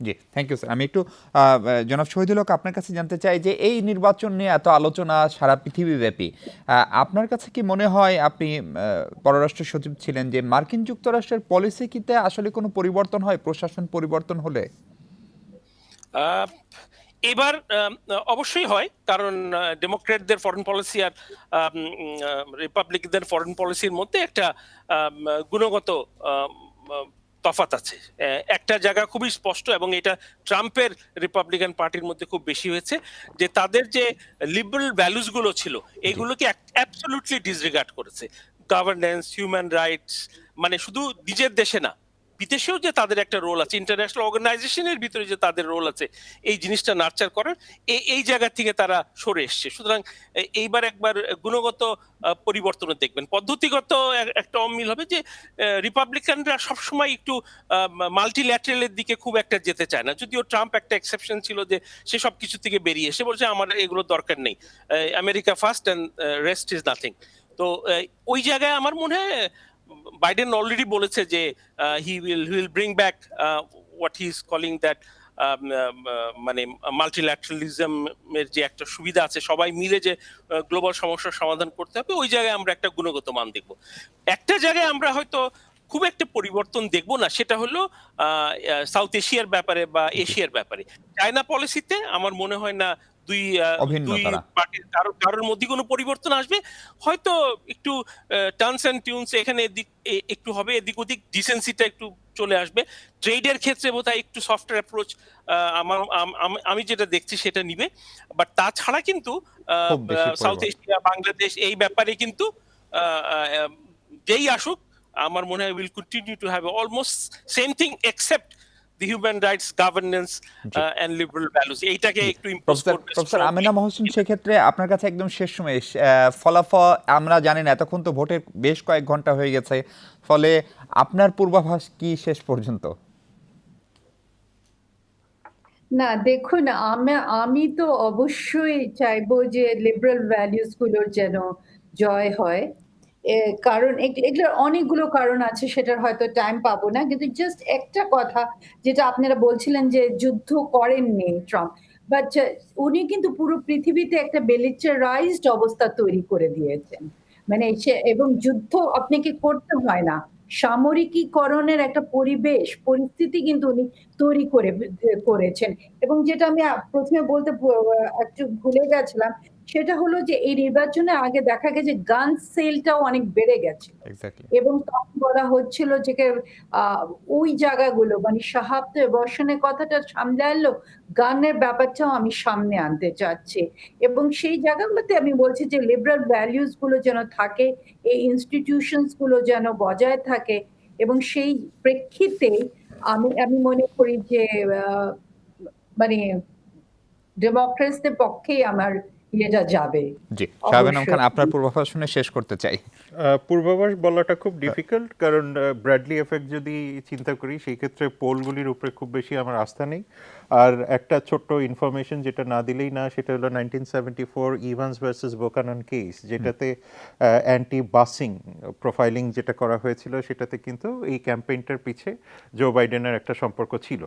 জি, থ্যাংক ইউ স্যার। আমি একটু জনাব শহীদুল হক আপনার কাছে জানতে চাই যে এই নির্বাচন নিয়ে এত আলোচনা সারা পৃথিবীব্যাপী, আপনার কাছে কি মনে হয়, আপনি পররাষ্ট্র সচিব ছিলেন, যে মার্কিন যুক্তরাষ্ট্রের পলিসিতে আসলে কোনো পরিবর্তন হয় প্রশাসন পরিবর্তন হলে? আহ, এবার অবশ্যই হয়, কারণ ডেমোক্রেটদের ফরেন পলিসি আর রিপাবলিকদের ফরেন পলিসির মধ্যে একটা গুণগত আম, আম, তফাৎ আছে। একটা জায়গা খুবই স্পষ্ট, এবং এটা ট্রাম্পের রিপাবলিকান পার্টির মধ্যে খুব বেশি হয়েছে, যে তাদের যে লিবারেল ভ্যালুস গুলো ছিল এগুলোকে অ্যাবসলিউটলি ডিসরিগার্ড করেছে। গভর্নেন্স, হিউম্যান রাইটস, মানে শুধু নিজের দেশে না, বিদেশেও যে তাদের একটা রোল আছে, ইন্টারন্যাশনাল অর্গানাইজেশনের ভিতরে যে তাদের রোল আছে, এই জিনিসটা নার্চার করার, এই জায়গা থেকে তারা সরে এসছে। সুতরাং এইবার একবার গুণগত পরিবর্তন দেখবেন। পদ্ধতিগত একটা অমিল হবে, যে রিপাবলিকানরা সবসময় একটু মাল্টিল্যাটারালের দিকে খুব একটা যেতে চায় না, যদিও ট্রাম্প একটা এক্সেপশন ছিল, যে সে সব কিছু থেকে বেরিয়ে এসে বলছে আমার এগুলো দরকার নেই, America first and rest is nothing. তো ওই জায়গায় আমার মনে হয় বাইডেন অলরেডি বলেছে যে he will bring back what he is calling that মানে মাল্টিল্যাটারালিজমের যে একটা সুবিধা আছে, সবাই মিলে যে গ্লোবাল সমস্যার সমাধান করতে হবে, ওই জায়গায় আমরা একটা গুণগত মান দেখব। একটা জায়গায় আমরা হয়তো খুব একটা পরিবর্তন দেখব না, সেটা হলো সাউথ এশিয়ার ব্যাপারে বা এশিয়ার ব্যাপারে। চায়না পলিসিতে আমার মনে হয় না দুই অভিন্ন দুই তারা। পার্টির কারোর মধ্যে কোনো পরিবর্তন আসবে। হয়তো একটু টার্নস এন্ড টিউনস এখানে একটু হবে, এদিক ওদিক ডিসেন্সিটা একটু চলে আসবে। ট্রেডের ক্ষেত্রে বোধহয় একটু সফটওয়্যার অ্যাপ্রোচ আমার আমি যেটা দেখছি সেটা নিবে। বাট তাছাড়া কিন্তু খুব বেশি সাউথ পরিবর্তন। এশিয়া, বাংলাদেশ, এই ব্যাপারে কিন্তু আহ, আহ, যেই আসুক আমার মনে হয় will continue to have almost same thing except the human rights, governance জি এন্ড লিবারেল ভ্যালুস, এইটাকে জি, একটু ইম্পোজ প্রফেসর করবে প্রফেসর স্ট্রংলি। আমেনা মহসিন, সেক্ষেত্রে আপনার কাছে একদম শেষ সময়ে ফলাফল আমরা জানি না, এতক্ষণ তো ভোটের বেশ কয়েক ঘন্টা হয়ে গেছে, ফলে আপনার পূর্বাভাস কি শেষ পর্যন্ত? না, দেখুন, আমি তো অবশ্যই চাইবো যে লিবারেল ভ্যালিউস গুলোর যেন জয় হয়। কারণ এগুলোর অনেকগুলো কারণ আছে, সেটার হয়তো টাইম পাবো না, কিন্তু জাস্ট একটা কথা, যেটা আপনারা বলছিলেন যে যুদ্ধ করেননি ট্রাম্প, বাট উনি কিন্তু পুরো পৃথিবীতে একটা মিলিটারাইজড অবস্থা তৈরি করে দিয়েছেন। মানে এবং যুদ্ধ আপনাকে করতে হয় না, সামরিকীকরণের একটা পরিস্থিতি কিন্তু উনি তৈরি করেছেন। এবং যেটা আমি প্রথমে বলতে একটু ভুলে গেছিলাম, সেটা হলো যে এই নির্বাচনে আগে দেখা গেছে গান সেলটাও অনেক বেড়ে গেছে এক্স্যাক্টলি। এবং তখন বলা হচ্ছিল যে আহ, ওই জায়গাগুলো মানে শাহাবত বর্ষণের কথাটা সামনে আনলো, গানের ব্যাপারটাও আমি সামনে আনতে চাচ্ছি এবং সেই জায়গাগুলোতে আমি বলছি যে লিবারাল ভ্যালিউজ গুলো যেন থাকে, এই ইনস্টিটিউশনস গুলো যেন বজায় থাকে এবং সেই প্রেক্ষিতে আমি আমি মনে করি যে মানে ডেমোক্রেসির পক্ষেই আমার ইয়েটা যাবে জি, শাহবান খান, অবশ্যই। আপনার পূর্বাভাস শুনে শেষ করতে চাই। পূর্বাভাস বলাটা খুব ডিফিকাল্ট, কারণ ব্র্যাডলি এফেক্ট যদি চিন্তা করি সেই ক্ষেত্রে পোলগুলির উপরে খুব বেশি আমার আস্থা নেই। আর একটা ছোট্ট ইনফরমেশন যেটা না দিলেই না, সেটা হলো 1974 ইভান্স ভার্সেস বোকানন কেস, যেটাতে অ্যান্টি বাসিং প্রোফাইলিং যেটা করা হয়েছিল, সেটাতে কিন্তু এই ক্যাম্পেইনটার পিছে জো বাইডেনের একটা সম্পর্ক ছিল,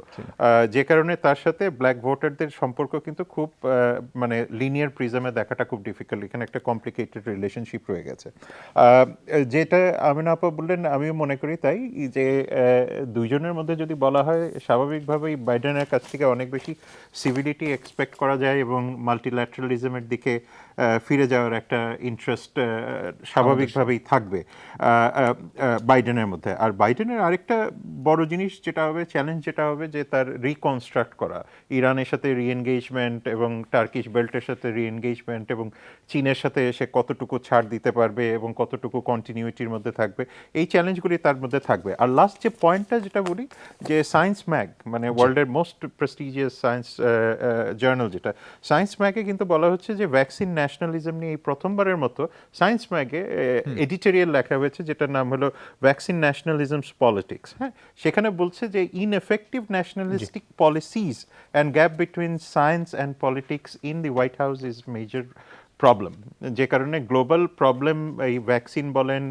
যে কারণে তার সাথে ব্ল্যাক ভোটারদের সম্পর্ক কিন্তু খুব মানে লিনিয়ার প্রিজমে দেখাটা খুব ডিফিকাল্ট। এখানে একটা কমপ্লিকেটেড রিলেশনশিপ রয়ে গেছে। যেটা আমিনা আপা বললেন আমিও মনে করি তাই, যে দুইজনের মধ্যে যদি বলা হয়, স্বাভাবিকভাবেই বাইডেনের কাছ থেকে অনেক বেশি সিভিলিটি এক্সপেক্ট করা যায় এবং মাল্টিল্যাটারালিজমের দিকে ফিরে যাওয়ার একটা ইন্টারেস্ট স্বাভাবিকভাবেই থাকবে বাইডেনের মধ্যে। আর বাইডেনের আরেকটা বড় জিনিস যেটা হবে, চ্যালেঞ্জ যেটা হবে, যে তার রিকনস্ট্রাক্ট করা, ইরানের সাথে রিএনগেজমেন্ট এবং টার্কিশ বেল্টের সাথে রিএনগেজমেন্ট এবং চীনের সাথে সে কতটুকু ছাড় দিতে পারবে এবং কতটুকু কন্টিনিউটির মধ্যে থাকবে, এই চ্যালেঞ্জগুলি তার মধ্যে থাকবে। আর লাস্ট যে পয়েন্টটা যেটা বলি, যে সায়েন্স ম্যাগ মানে ওয়ার্ল্ডের মোস্ট প্রেস্টিজিয়াস সায়েন্স জার্নাল, যেটা সায়েন্স ম্যাগে কিন্তু বলা হচ্ছে যে ভ্যাকসিন ন্যাশনালিজম নিয়ে এই প্রথমবারের মতো সায়েন্স ম্যাগে এডিটোরিয়াল লেখা হয়েছে, যেটার নাম হলো ভ্যাকসিন ন্যাশনালিজমস পলিটিক্স। হ্যাঁ, সেখানে বলছে যে ineffective nationalistic policies and gap between science and politics in the white house is major problem, যে কারণে গ্লোবাল প্রবলেম, এই ভ্যাকসিন বলেন,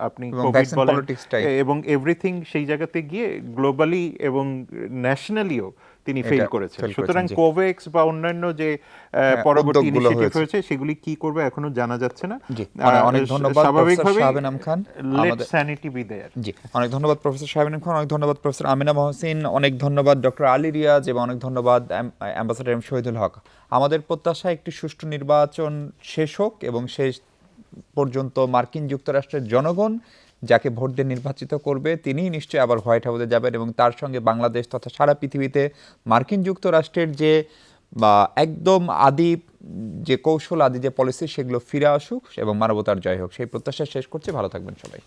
আপনি এবং কোভিড ভ্যাকসিন বলেন, পলিটিক্সটাই এবং এভরিথিং সেই জায়গাতে গিয়ে গ্লোবালি এবং ন্যাশনালিও তিনি এটা ফেল করেছেন। fail সুতরাং করেছেন, জি। কোভ্যাক্স বা অন্যান্য যে পরবর্তী উদ্যোগগুলো ইনিশিয়েটিভ হয়েছে। হয়েছে, সেগুলি কি করবে এখনো জানা যাচ্ছে না। জি, অনেক ধন্যবাদ প্রফেসর স্বাভাবিকভাবেই শাহবান খান। লেট আমাদের স্যানিটি বি দেয়ার। জি, অনেক ধন্যবাদ প্রফেসর শাহবান খান, অনেক ধন্যবাদ প্রফেসর আমিনা মহসিন, অনেক ধন্যবাদ ডক্টর আলী রিয়াজ এবং অনেক ধন্যবাদ অ্যাম্বাসাডার এম শহীদুল হক। আমাদের প্রত্যাশা একটি সুষ্ঠু নির্বাচন শেষ হোক এবং শেষ পর্যন্ত মার্কিন যুক্তরাষ্ট্রের জনগণ যাকে ভোট দিয়ে নির্বাচিত করবে তিনিই নিশ্চয়ই আবার হোয়াইট হাউসে যাবেন এবং তার সঙ্গে বাংলাদেশ তথা সারা পৃথিবীতে মার্কিন যুক্তরাষ্ট্রের যে বা একদম আদি যে কৌশল, আদি যে পলিসি, সেগুলো ফিরে আসুক এবং মানবতার জয় হোক, সেই প্রত্যাশা শেষ করছি। ভালো থাকবেন সবাই।